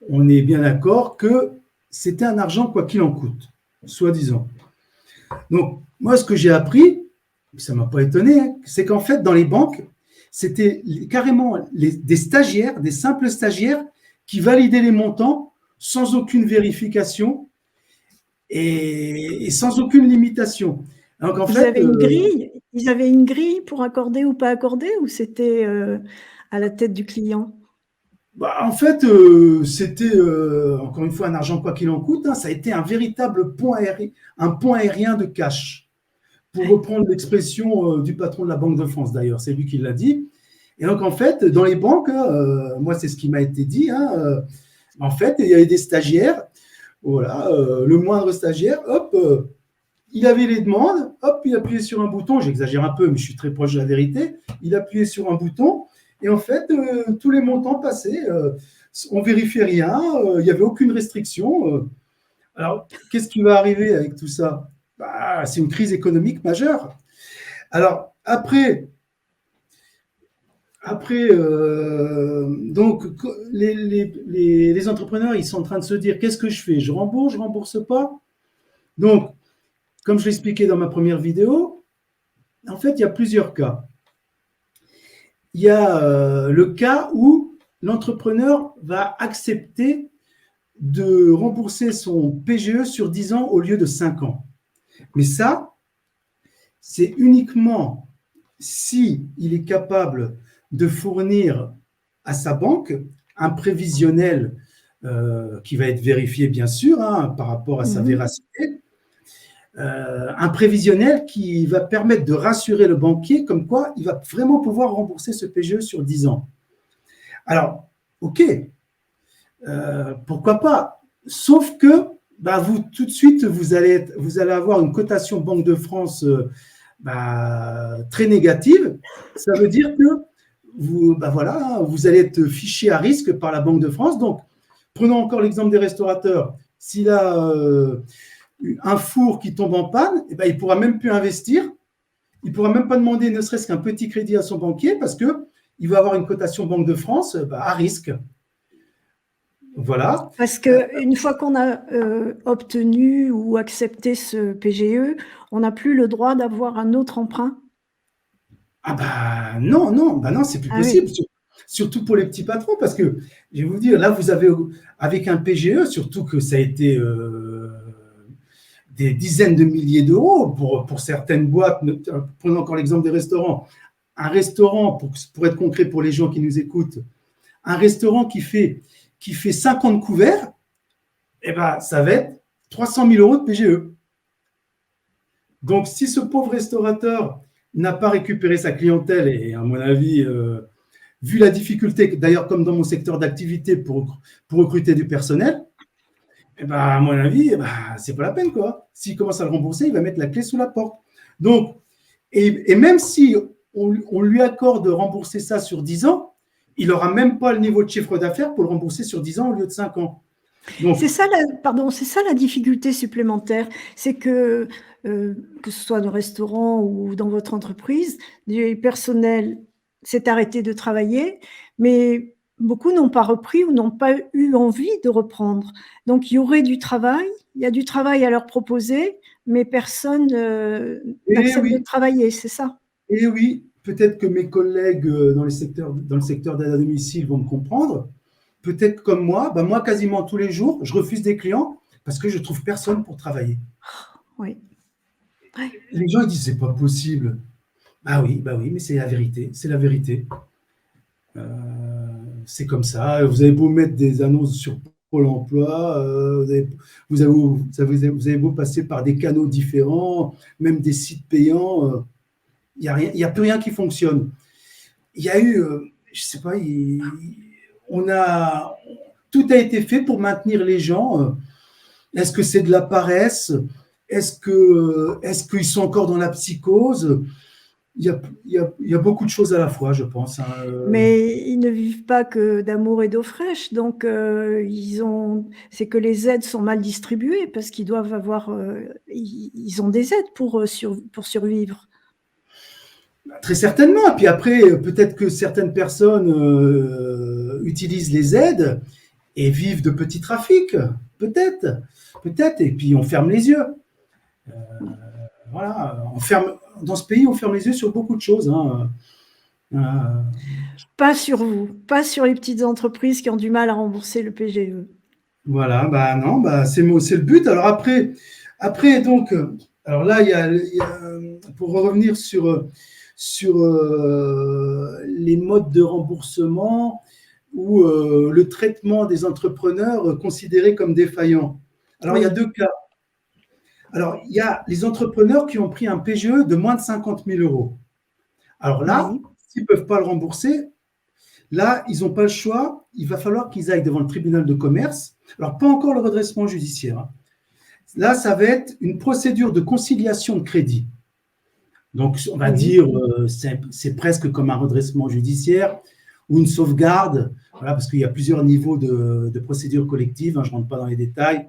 on est bien d'accord que c'était un argent quoi qu'il en coûte, soi-disant. Donc, moi, ce que j'ai appris, ça ne m'a pas étonné, hein, c'est qu'en fait, dans les banques, c'était carrément des stagiaires, des simples stagiaires, qui validaient les montants sans aucune vérification et sans aucune limitation. Donc, en fait, Ils avaient une grille pour accorder ou pas accorder, ou c'était, à la tête du client? en fait, c'était encore une fois un argent quoi qu'il en coûte, hein, ça a été un véritable pont aérien de cash, pour Ouais. reprendre l'expression du patron de la Banque de France d'ailleurs, c'est lui qui l'a dit. Et donc en fait, dans les banques, moi c'est ce qui m'a été dit, hein, en fait, il y avait des stagiaires, voilà, le moindre stagiaire, hop, il avait les demandes, hop, il appuyait sur un bouton, j'exagère un peu, mais je suis très proche de la vérité, il appuyait sur un bouton, et en fait, tous les montants passaient, on vérifiait rien, il n'y avait aucune restriction. Alors, qu'est-ce qui va arriver avec tout ça? Bah, c'est une crise économique majeure. Alors, donc, les entrepreneurs, ils sont en train de se dire, qu'est-ce que je fais? Je rembourse pas? Donc, comme je l'expliquais dans ma première vidéo, en fait, il y a plusieurs cas. Il y a le cas où l'entrepreneur va accepter de rembourser son PGE sur 10 ans au lieu de 5 ans. Mais ça, c'est uniquement si il est capable de fournir à sa banque un prévisionnel qui va être vérifié, bien sûr, hein, par rapport à sa Mmh. véracité, un prévisionnel qui va permettre de rassurer le banquier comme quoi il va vraiment pouvoir rembourser ce PGE sur 10 ans. Alors, OK, pourquoi pas? Sauf que bah, vous, tout de suite, vous allez avoir une cotation Banque de France très négative. Ça veut dire que vous, voilà, vous allez être fiché à risque par la Banque de France. Donc, prenons encore l'exemple des restaurateurs. S'il a un four qui tombe en panne, il ne pourra même plus investir. Il ne pourra même pas demander ne serait-ce qu'un petit crédit à son banquier parce qu'il va avoir une cotation Banque de France à risque. Voilà. Parce qu'une fois qu'on a, obtenu ou accepté ce PGE, on n'a plus le droit d'avoir un autre emprunt? Ah non, c'est plus Ah possible. oui. Surtout pour les petits patrons, parce que je vais vous dire, là, vous avez avec un PGE, surtout que ça a été des dizaines de milliers d'euros pour certaines boîtes. Prenons encore l'exemple des restaurants. Un restaurant, pour être concret pour les gens qui nous écoutent, un restaurant qui fait 50 couverts, eh ben, ça va être 300 000 euros de PGE. Donc, si ce pauvre restaurateur n'a pas récupéré sa clientèle, et à mon avis, vu la difficulté, d'ailleurs comme dans mon secteur d'activité pour recruter du personnel, eh ben, à mon avis, c'est pas la peine, quoi. S'il commence à le rembourser, il va mettre la clé sous la porte. Donc, et même si on lui accorde de rembourser ça sur 10 ans, il n'aura même pas le niveau de chiffre d'affaires pour le rembourser sur 10 ans au lieu de 5 ans. Donc, C'est ça la difficulté supplémentaire, c'est que ce soit dans le restaurant ou dans votre entreprise, du personnel s'est arrêté de travailler, mais beaucoup n'ont pas repris ou n'ont pas eu envie de reprendre. Donc il y aurait du travail, il y a du travail à leur proposer, mais personne, et n'accepte de oui, travailler, c'est ça? et oui, peut-être que mes collègues dans le secteur d'aide à domicile vont me comprendre. Peut-être comme moi quasiment tous les jours, je refuse des clients parce que je trouve personne pour travailler. Oui. Ouais. Les gens ils disent c'est pas possible. Bah oui, mais c'est la vérité, c'est la vérité. Euh, c'est comme ça. Vous avez beau mettre des annonces sur Pôle emploi, vous avez beau passer par des canaux différents, même des sites payants, il y a plus rien qui fonctionne. Il y a eu, je sais pas, on a, tout a été fait pour maintenir les gens. Est-ce que c'est de la paresse? Est-ce qu'ils sont encore dans la psychose? Il y a beaucoup de choses à la fois, je pense, hein. Mais ils ne vivent pas que d'amour et d'eau fraîche, donc c'est que les aides sont mal distribuées parce qu'ils doivent avoir, ils ont des aides pour survivre. Très certainement. Et puis après, peut-être que certaines personnes utilisent les aides et vivent de petits trafics. Peut-être. Peut-être. Et puis on ferme les yeux. Euh, voilà. Dans ce pays, on ferme les yeux sur beaucoup de choses, hein. Pas sur vous, pas sur les petites entreprises qui ont du mal à rembourser le PGE. Voilà. Bah non, bah c'est le but. Alors après donc, alors là, pour revenir sur les modes de remboursement ou le traitement des entrepreneurs considérés comme défaillants. Alors, il y a Oui, deux cas. Alors, il y a les entrepreneurs qui ont pris un PGE de moins de 50 000 euros. Alors là, oui, s'ils ne peuvent pas le rembourser, là, ils n'ont pas le choix. Il va falloir qu'ils aillent devant le tribunal de commerce. Alors, pas encore le redressement judiciaire, hein. Là, ça va être une procédure de conciliation de crédit. Donc, on va oui. dire, c'est presque comme un redressement judiciaire ou une sauvegarde, voilà, parce qu'il y a plusieurs niveaux de procédure collective, hein, je ne rentre pas dans les détails.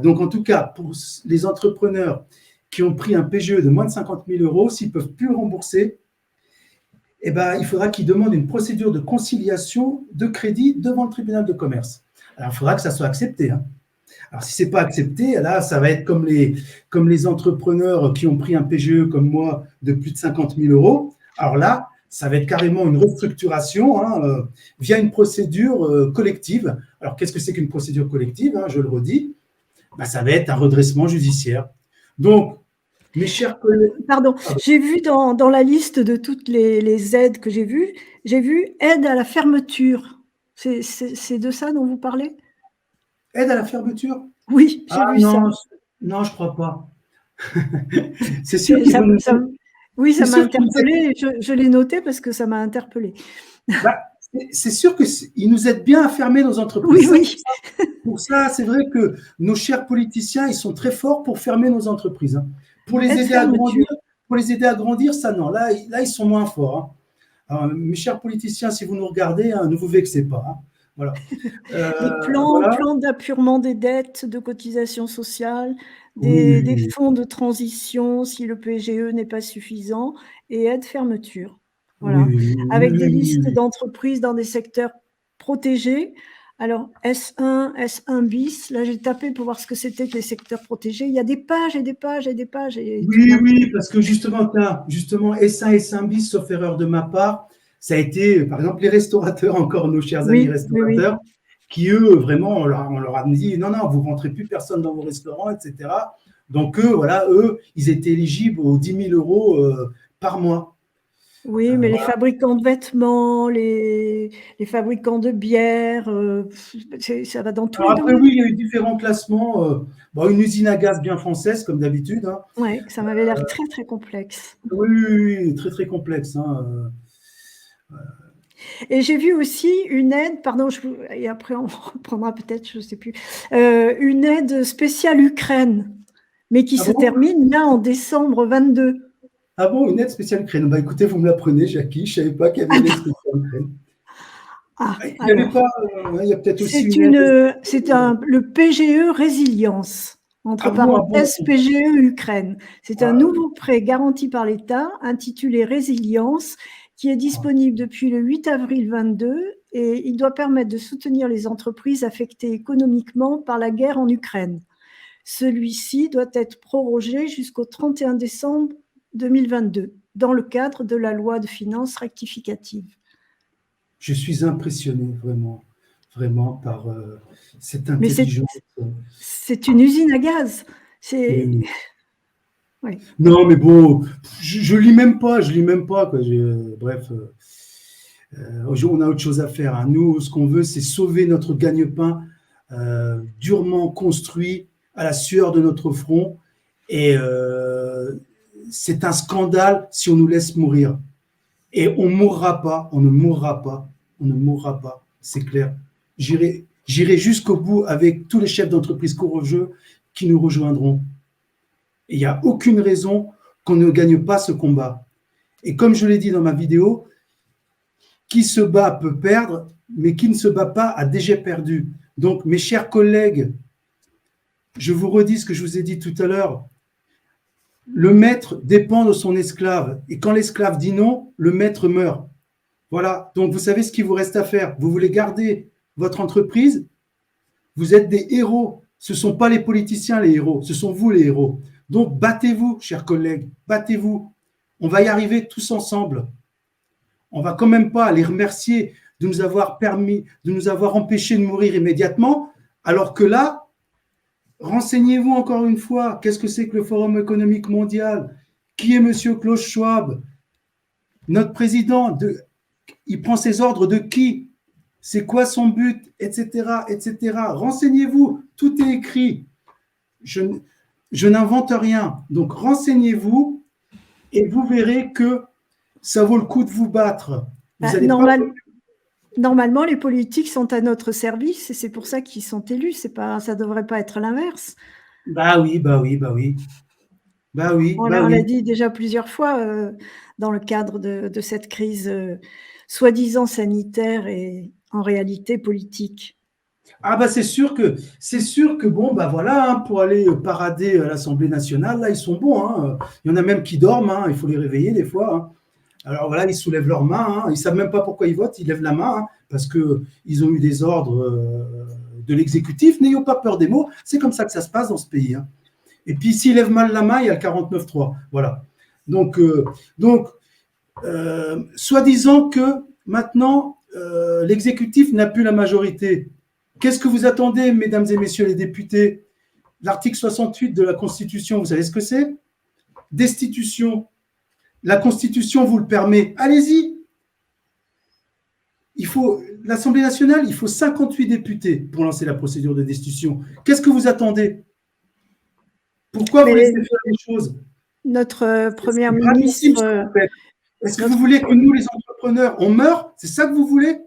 Donc, en tout cas, pour les entrepreneurs qui ont pris un PGE de moins de 50 000 euros, s'ils ne peuvent plus le rembourser, eh ben, il faudra qu'ils demandent une procédure de conciliation de crédit devant le tribunal de commerce. Alors, il faudra que ça soit accepté, hein. Alors, si ce n'est pas accepté, là, ça va être comme les entrepreneurs qui ont pris un PGE comme moi de plus de 50 000 euros. Alors là, ça va être carrément une restructuration, hein, via une procédure collective. Alors, qu'est-ce que c'est qu'une procédure collective, hein, je le redis, ben, ça va être un redressement judiciaire. Donc, mes chers collègues… Pardon, Pardon. j'ai vu dans la liste de toutes les aides que j'ai vu aide à la fermeture. C'est de ça dont vous parlez? Aide à la fermeture? Oui, Ah j'ai vu ça. non, non, je ne crois pas. C'est sûr C'est qu'ils ça vont nous ça aider. oui, ça C'est m'a sûr qu'ils nous aident. interpellée, je l'ai noté parce que ça m'a interpellée. Bah, c'est sûr qu'ils nous aident bien à fermer nos entreprises. Oui, Ça, oui. pour ça, c'est vrai que nos chers politiciens, ils sont très forts pour fermer nos entreprises, hein. Pour les Aide aider à grandir, fermeture. ça non. Là, ils sont moins forts, hein. Alors, mes chers politiciens, si vous nous regardez, hein, ne vous vexez pas, hein. Voilà. Des plans Voilà. plans d'appurement des dettes de cotisations sociales, Oui, oui, des oui. fonds de transition si le PGE n'est pas suffisant et aide fermeture. Oui, Voilà, oui, oui, avec des oui, oui, listes oui. d'entreprises dans des secteurs protégés. Alors S1, S1 bis, là j'ai tapé pour voir ce que c'était que les secteurs protégés. Il y a des pages et des pages et des pages et tout Oui, n'importe oui, parce que justement, S1 et S1 bis, sauf erreur de ma part, ça a été, par exemple, les restaurateurs, encore nos chers amis oui, oui, oui. restaurateurs, qui eux, vraiment, on leur a dit non, non, vous ne rentrez plus personne dans vos restaurants, etc. Donc eux, voilà, eux, ils étaient éligibles aux 10 000 euros par mois. Oui, mais les Voilà. fabricants de vêtements, les fabricants de bière, ça va dans tous Alors les après, domaines. oui, il y a eu différents classements. Bon, une usine à gaz bien française, comme d'habitude, hein. Ouais, ça m'avait l'air très, très complexe. Oui, oui, oui, oui, très, très complexe, hein. Et j'ai vu aussi une aide, pardon, et après on reprendra peut-être, je ne sais plus, une aide spéciale Ukraine, mais qui Ah se bon? termine là en décembre 22. Ah bon, une aide spéciale Ukraine. Bah écoutez, vous me l'apprenez, Jackie. Je ne savais pas qu'il y avait Ah une aide bon, spéciale Ukraine. ah, Il n'y avait alors. pas, ouais, il y a peut-être aussi une aide. Le PGE Résilience, entre Ah bon, ah bon. parenthèses PGE Ukraine. C'est un Ah, nouveau prêt garanti par l'État intitulé Résilience qui est ah. disponible depuis le 8 avril 22 et il doit permettre de soutenir les entreprises affectées économiquement par la guerre en Ukraine. Celui-ci doit être prorogé jusqu'au 31 décembre 2022 dans le cadre de la loi de finances rectificative. Je suis impressionné, vraiment, vraiment par cette Mais intelligence. c'est une usine à gaz. Oui, C'est oui. Oui. Non, mais bon, je lis même pas, quoi. Bref, on a autre chose à faire, hein. Nous, ce qu'on veut, c'est sauver notre gagne-pain durement construit à la sueur de notre front. Et c'est un scandale si on nous laisse mourir. Et on ne mourra pas, on ne mourra pas, on ne mourra pas, c'est clair. J'irai jusqu'au bout avec tous les chefs d'entreprise courageux qui nous rejoindront. Et il n'y a aucune raison qu'on ne gagne pas ce combat. Et comme je l'ai dit dans ma vidéo, qui se bat peut perdre, mais qui ne se bat pas a déjà perdu. Donc, mes chers collègues, je vous redis ce que je vous ai dit tout à l'heure. Le maître dépend de son esclave. Et quand l'esclave dit non, le maître meurt. Voilà. Donc, vous savez ce qu'il vous reste à faire. Vous voulez garder votre entreprise, vous êtes des héros. Ce ne sont pas les politiciens les héros, ce sont vous les héros. Donc, battez-vous, chers collègues, battez-vous. On va y arriver tous ensemble. On ne va quand même pas les remercier de nous avoir permis, de nous avoir empêchés de mourir immédiatement, alors que là, renseignez-vous encore une fois, qu'est-ce que c'est que le Forum économique mondial? Qui est M. Klaus Schwab? Notre président, il prend ses ordres de qui? C'est quoi son but? Etc. etc. Renseignez-vous, tout est écrit. Je n'invente rien. Donc renseignez-vous et vous verrez que ça vaut le coup de vous battre. Vous allez Normalement, les politiques sont à notre service et c'est pour ça qu'ils sont élus. Ça ne devrait pas être l'inverse. Bah oui. On l'a dit déjà plusieurs fois dans le cadre de cette crise soi-disant sanitaire et en réalité politique. Ah bah c'est sûr que bon bah voilà, hein, pour aller parader à l'Assemblée nationale, là ils sont bons, hein. Il y en a même qui dorment, hein, il faut les réveiller des fois, hein. Alors voilà, ils soulèvent leurs mains, hein, ils savent même pas pourquoi ils votent, ils lèvent la main, hein, parce que ils ont eu des ordres de l'exécutif. N'ayons pas peur des mots, c'est comme ça que ça se passe dans ce pays, hein. Et puis s'ils lèvent mal la main, il y a le 49-3, voilà. Donc soi-disant que maintenant l'exécutif n'a plus la majorité. Qu'est-ce que vous attendez, mesdames et messieurs les députés? L'article 68 de la Constitution, vous savez ce que c'est? Destitution. La Constitution vous le permet. Allez-y. L'Assemblée nationale, il faut 58 députés pour lancer la procédure de destitution. Qu'est-ce que vous attendez? Pourquoi vous laissez faire les choses? Notre première ministre… Est-ce que vous voulez que nous, les entrepreneurs, on meure? C'est ça que vous voulez?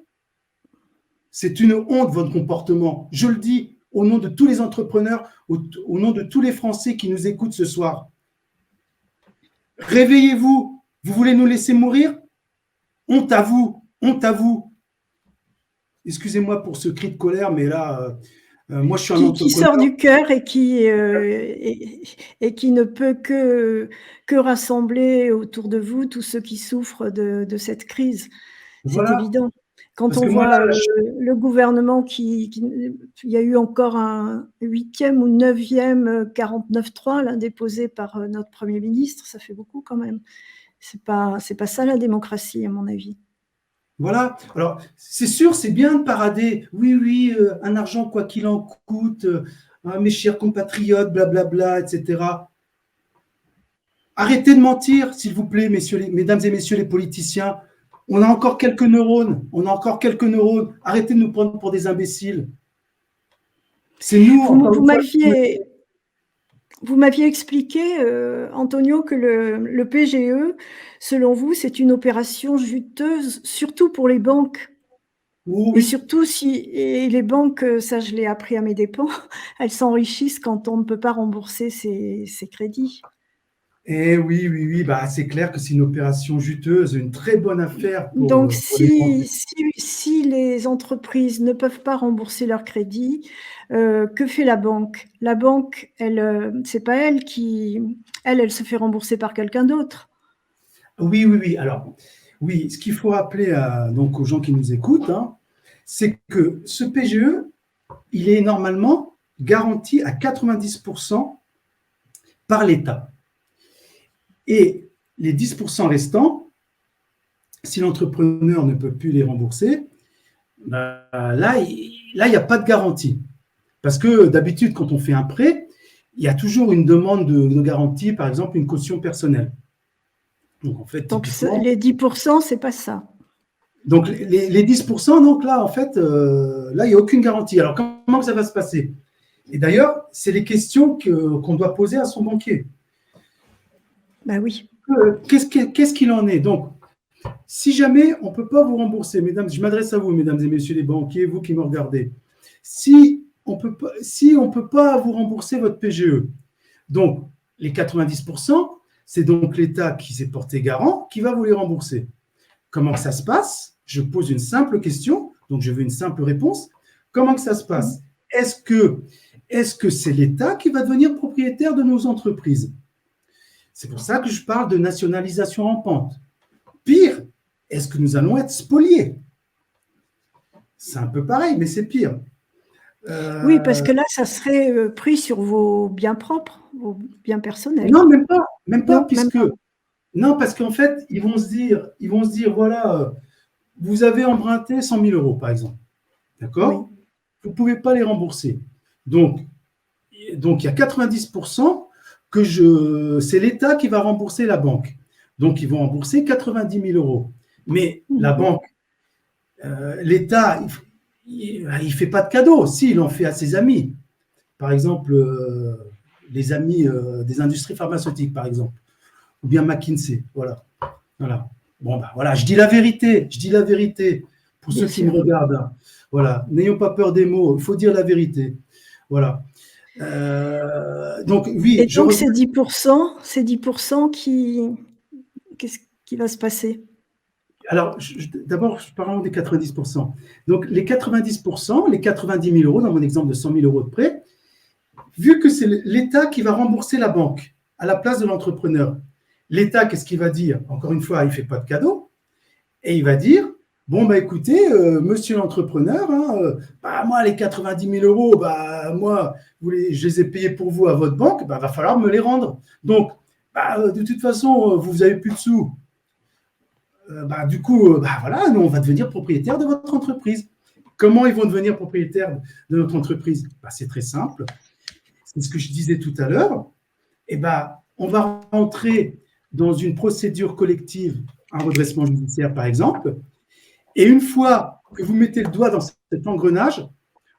C'est une honte, votre comportement. Je le dis au nom de tous les entrepreneurs, au nom de tous les Français qui nous écoutent ce soir. Réveillez-vous. Vous voulez nous laisser mourir? Honte à vous. Honte à vous. Excusez-moi pour ce cri de colère, mais là, moi, je suis un entrepreneur. Qui sort du cœur et qui ne peut que rassembler autour de vous tous ceux qui souffrent de cette crise. C'est évident. Quand on voit le gouvernement il y a eu encore un 8e ou 9e 49.3 là, déposé par notre Premier ministre, ça fait beaucoup quand même. C'est pas ça la démocratie, à mon avis. Voilà. Alors, c'est sûr, c'est bien de parader. Oui, un argent quoi qu'il en coûte, mes chers compatriotes, blablabla, etc. Arrêtez de mentir, s'il vous plaît, mesdames et messieurs les politiciens. On a encore quelques neurones. Arrêtez de nous prendre pour des imbéciles. C'est nous. Vous m'aviez expliqué, Antonio, que le PGE, selon vous, c'est une opération juteuse, surtout pour les banques. Oui. Et surtout et les banques, ça je l'ai appris à mes dépens, elles s'enrichissent quand on ne peut pas rembourser ses crédits. Eh oui, bah, c'est clair que c'est une opération juteuse, une très bonne affaire. Donc, si les entreprises ne peuvent pas rembourser leurs crédits, que fait la banque? La banque, c'est pas elle elle se fait rembourser par quelqu'un d'autre. Oui. Alors, oui, ce qu'il faut rappeler donc aux gens qui nous écoutent, hein, c'est que ce PGE, il est normalement garanti à 90% par l'État. Et les 10% restants, si l'entrepreneur ne peut plus les rembourser, là, il n'y a pas de garantie. Parce que d'habitude, quand on fait un prêt, il y a toujours une demande de garantie, par exemple une caution personnelle. Donc, en fait, Donc les 10%, c'est pas ça. Donc, les 10%, donc là, en fait, là, il n'y a aucune garantie. Alors, comment ça va se passer? Et d'ailleurs, c'est les questions qu'on doit poser à son banquier. Ben oui. Qu'est-ce qu'il en est? Donc, si jamais on ne peut pas vous rembourser, mesdames, je m'adresse à vous, mesdames et messieurs les banquiers, vous qui me regardez, si on peut pas vous rembourser votre PGE, donc les 90%, c'est donc l'État qui s'est porté garant qui va vous les rembourser. Comment ça se passe? Je pose une simple question, donc je veux une simple réponse. Comment que ça se passe? Est-ce que c'est l'État qui va devenir propriétaire de nos entreprises? C'est pour ça que je parle de nationalisation en pente. Pire, est-ce que nous allons être spoliés? C'est un peu pareil, mais c'est pire. Oui, parce que là, ça serait pris sur vos biens propres, vos biens personnels. Non, même pas, non, puisque même pas. Non, parce qu'en fait, ils vont se dire, voilà, vous avez emprunté 100 000 euros, par exemple, d'accord? Oui. Vous ne pouvez pas les rembourser. Donc, il y a 90% c'est l'État qui va rembourser la banque. Donc, ils vont rembourser 90 000 euros. Mais la banque, l'État, il ne fait pas de cadeaux. Si, il en fait à ses amis. Par exemple, les amis des industries pharmaceutiques, par exemple. Ou bien McKinsey, voilà. Bon, bah, voilà, je dis la vérité pour Bien ceux qui sûr. me regardent. Hein. Voilà, n'ayons pas peur des mots, il faut dire la vérité. Voilà. Donc, oui. Et donc, ces 10%, qu'est-ce qui va se passer? Alors, d'abord, je parle des 90%. Donc, les 90%, les 90 000 euros, dans mon exemple de 100 000 euros de prêt, vu que c'est l'État qui va rembourser la banque à la place de l'entrepreneur, l'État, qu'est-ce qu'il va dire? Encore une fois, il ne fait pas de cadeau. Et il va dire, bon, bah écoutez, monsieur l'entrepreneur, hein, moi, les 90 000 euros, moi, je les ai payés pour vous à votre banque, va falloir me les rendre. Donc, de toute façon, vous n'avez plus de sous. Du coup, voilà, nous, on va devenir propriétaire de votre entreprise. Comment ils vont devenir propriétaires de notre entreprise? C'est très simple. C'est ce que je disais tout à l'heure. On va rentrer dans une procédure collective, un redressement judiciaire par exemple, et une fois que vous mettez le doigt dans cet engrenage,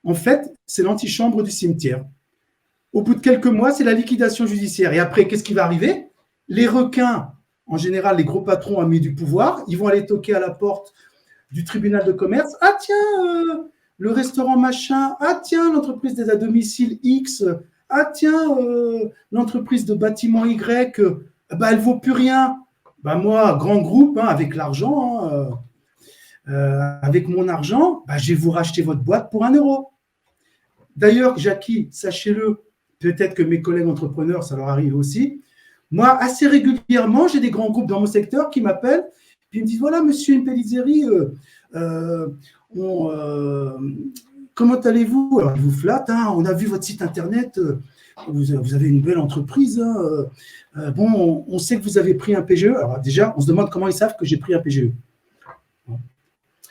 en fait, c'est l'antichambre du cimetière. Au bout de quelques mois, c'est la liquidation judiciaire. Et après, qu'est-ce qui va arriver? Les requins, en général, les gros patrons amis du pouvoir, ils vont aller toquer à la porte du tribunal de commerce. Ah tiens, le restaurant machin. Ah tiens, l'entreprise d'aide à domicile X. Ah tiens, l'entreprise de bâtiment Y, elle vaut plus rien. Moi, grand groupe, avec l'argent, avec mon argent, je vais vous racheter votre boîte pour 1 euro. D'ailleurs, Jackie, sachez-le, peut-être que mes collègues entrepreneurs, ça leur arrive aussi. Moi, assez régulièrement, j'ai des grands groupes dans mon secteur qui m'appellent, puis ils me disent, voilà, monsieur Impellizzeri, comment allez-vous? Alors, ils vous flattent, on a vu votre site internet, vous avez une belle entreprise. On sait que vous avez pris un PGE. Alors déjà, on se demande comment ils savent que j'ai pris un PGE.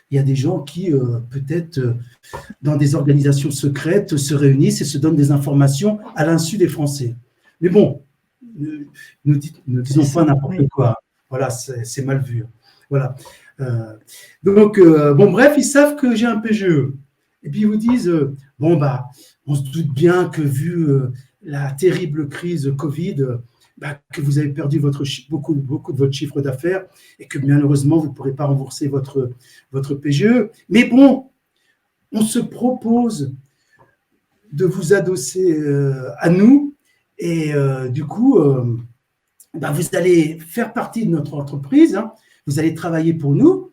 Il y a des gens qui, peut-être, dans des organisations secrètes, se réunissent et se donnent des informations à l'insu des Français. Mais bon, ne disons pas n'importe quoi. Voilà, c'est mal vu. Voilà. Bref, ils savent que j'ai un PGE. Et puis ils vous disent, on se doute bien que vu la terrible crise Covid, que vous avez perdu beaucoup de votre chiffre d'affaires et que malheureusement, vous ne pourrez pas rembourser votre PGE. Mais bon, on se propose de adosser à nous et du coup, vous allez faire partie de notre entreprise, vous allez travailler pour nous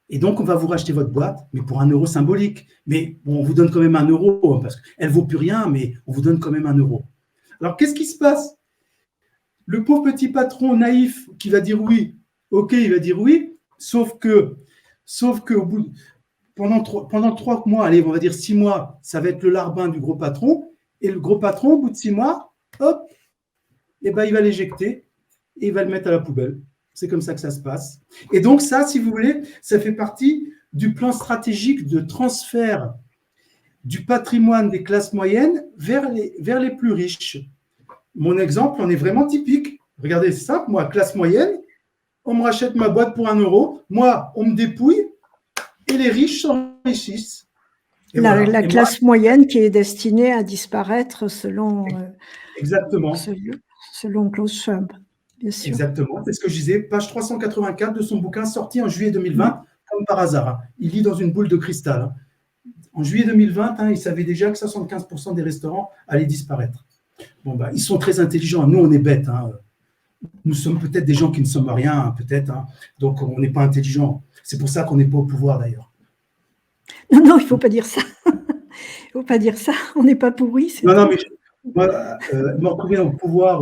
et donc on va vous racheter votre boîte, mais pour 1 euro symbolique. Mais bon, on vous donne quand même 1 euro parce qu'elle ne vaut plus rien, mais on vous donne quand même 1 euro. Alors, qu'est-ce qui se passe? Le pauvre petit patron naïf qui va dire oui, ok, il va dire oui, sauf que au bout pendant 3 mois, allez, on va dire 6 mois, ça va être le larbin du gros patron, et le gros patron, au bout de 6 mois, hop, il va l'éjecter et il va le mettre à la poubelle. C'est comme ça que ça se passe. Et donc ça, si vous voulez, ça fait partie du plan stratégique de transfert du patrimoine des classes moyennes vers les plus riches. mon exemple en est vraiment typique. Regardez, c'est simple, moi, classe moyenne, on me rachète ma boîte pour 1 euro, moi, on me dépouille, et les riches s'enrichissent. Et voilà. La Et moi, classe moyenne qui est destinée à disparaître selon, exactement, selon Klaus Schwab, bien sûr. exactement. C'est ce que je disais, page 384 de son bouquin sorti en juillet Mm. 2020, comme par hasard, hein. Il lit dans une boule de cristal, hein. En juillet 2020, hein, il savait déjà que 75% des restaurants allaient disparaître. Bon, bah, ils sont très intelligents. Nous, on est bêtes, hein. Nous sommes peut-être des gens qui ne sommes rien, hein, peut-être, hein. Donc, on n'est pas intelligents. C'est pour ça qu'on n'est pas au pouvoir, d'ailleurs. Non, non, il ne faut pas dire ça. Il ne faut pas dire ça. On n'est pas pourris, c'est Non, non, tout. mais moi, me retrouver au pouvoir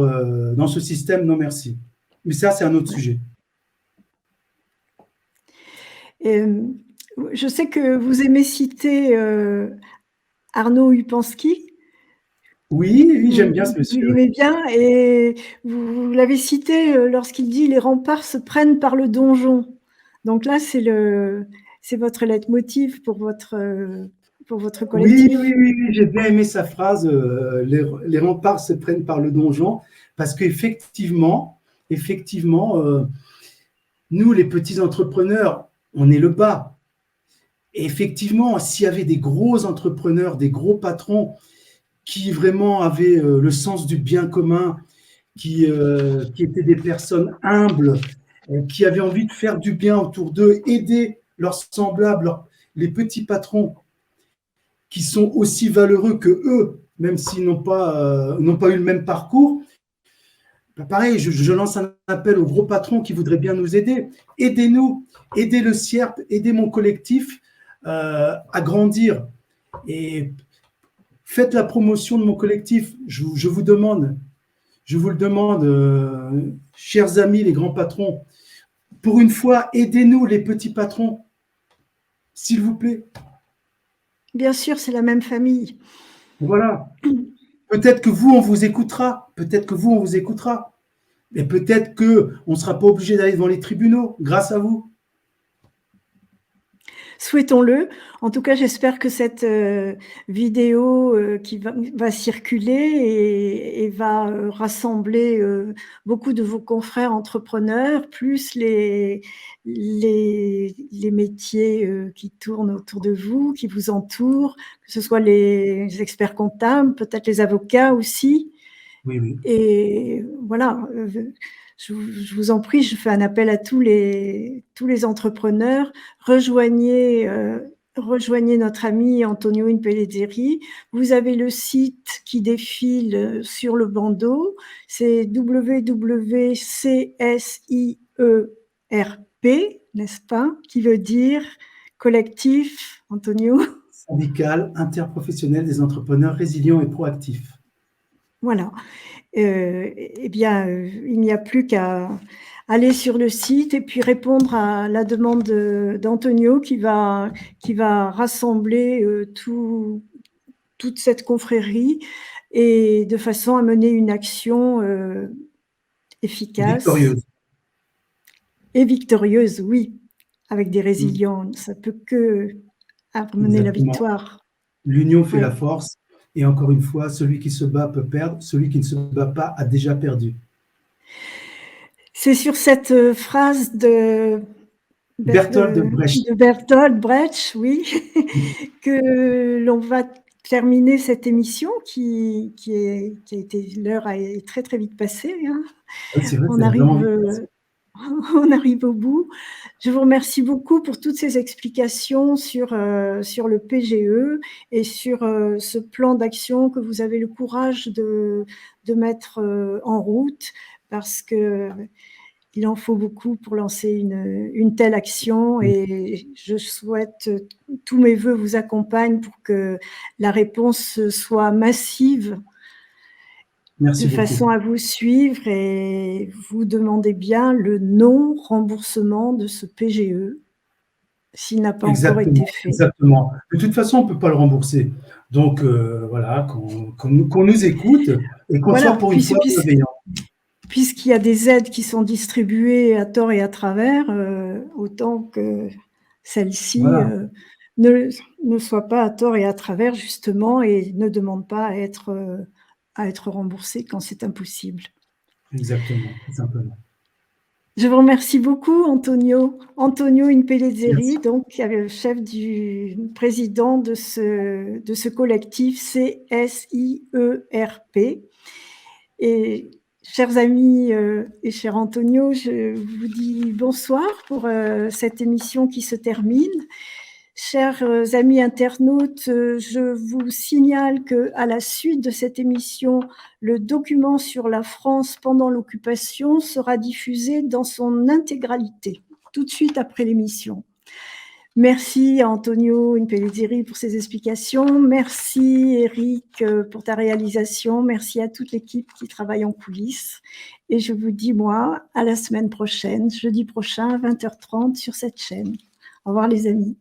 dans ce système, non merci. Mais ça, c'est un autre Ouais. sujet. Et, je sais que vous aimez citer Arnaud Upansky. Oui, oui, j'aime bien ce Vous monsieur. l'aimez bien et vous l'avez cité lorsqu'il dit: «Les remparts se prennent par le donjon». Donc là, c'est votre leitmotiv pour votre Oui, collectif. oui, oui, oui, j'ai bien aimé sa phrase, les remparts se prennent par le donjon, parce qu'effectivement, effectivement, nous, les petits entrepreneurs, on est le bas. Et effectivement, s'il y avait des gros entrepreneurs, des gros patrons qui vraiment avaient le sens du bien commun, qui étaient des personnes humbles, qui avaient envie de faire du bien autour d'eux, aider leurs semblables, les petits patrons qui sont aussi valeureux que eux, même s'ils n'ont pas eu le même parcours. Bah, pareil, je lance un appel aux gros patrons qui voudraient bien nous aider. Aidez-nous, aidez le CIERP, aidez mon collectif à grandir. Et faites la promotion de mon collectif. Je vous demande, je vous le demande, chers amis, les grands patrons, pour une fois, aidez-nous, les petits patrons, s'il vous plaît. Bien sûr, c'est la même famille. Voilà. Peut-être que vous, on vous écoutera. Peut-être que vous, on vous écoutera. Et peut-être qu'on ne sera pas obligé d'aller devant les tribunaux grâce à vous. Souhaitons-le. En tout cas, j'espère que cette vidéo qui va circuler et va rassembler beaucoup de vos confrères entrepreneurs, plus les métiers qui tournent autour de vous, qui vous entourent, que ce soit les experts comptables, peut-être les avocats aussi. Oui, oui. Et voilà, je vous en prie, je fais un appel à tous les entrepreneurs. Rejoignez notre ami Antonio Impellizzeri. Vous avez le site qui défile sur le bandeau, c'est www.CSIERP, n'est-ce pas? Qui veut dire collectif, Antonio? Syndical interprofessionnel des entrepreneurs résilients et proactifs. Voilà. Eh bien, il n'y a plus qu'à aller sur le site et puis répondre à la demande d'Antonio qui va rassembler toute cette confrérie et de façon à mener une action efficace Victorieuse. et victorieuse, oui, avec des Mm. résilients. Ça peut que amener la Exactement. victoire. L'union fait la Ouais. force. Et encore une fois, celui qui se bat peut perdre, celui qui ne se bat pas a déjà perdu. C'est sur cette phrase Bertolt Brecht. de Bertolt Brecht, oui, que l'on va terminer cette émission qui a été l'heure a très, très vite passée, hein. Oui, c'est vrai, On ça a arrive, vraiment vite passé. on arrive au bout. Je vous remercie beaucoup pour toutes ces explications sur le PGE et sur ce plan d'action que vous avez le courage de mettre en route parce que il en faut beaucoup pour lancer une telle action et je souhaite, tous mes vœux vous accompagnent pour que la réponse soit massive, de Merci beaucoup. façon à vous suivre et vous demandez bien le non-remboursement de ce PGE, s'il n'a pas encore été Exactement, fait. exactement. De toute façon, on ne peut pas le rembourser. Donc, voilà, qu'on nous écoute et qu'on soit Voilà, pour une fois bienveillant. puisqu'il y a des aides qui sont distribuées à tort et à travers, autant que celles-ci Voilà. ne soient pas à tort et à travers justement et ne demandent pas à être à être remboursé quand c'est impossible. Exactement, tout simplement. Je vous remercie beaucoup, Antonio. Antonio Impellizzeri, Merci. donc chef président de ce collectif CSIERP. Et chers amis et cher Antonio, je vous dis bonsoir pour cette émission qui se termine. Chers amis internautes, je vous signale qu'à la suite de cette émission, le document sur la France pendant l'occupation sera diffusé dans son intégralité, tout de suite après l'émission. Merci à Antonio Impellizzeri pour ses explications. Merci Eric pour ta réalisation. Merci à toute l'équipe qui travaille en coulisses. Et je vous dis, moi, à la semaine prochaine, jeudi prochain, 20h30 sur cette chaîne. Au revoir les amis.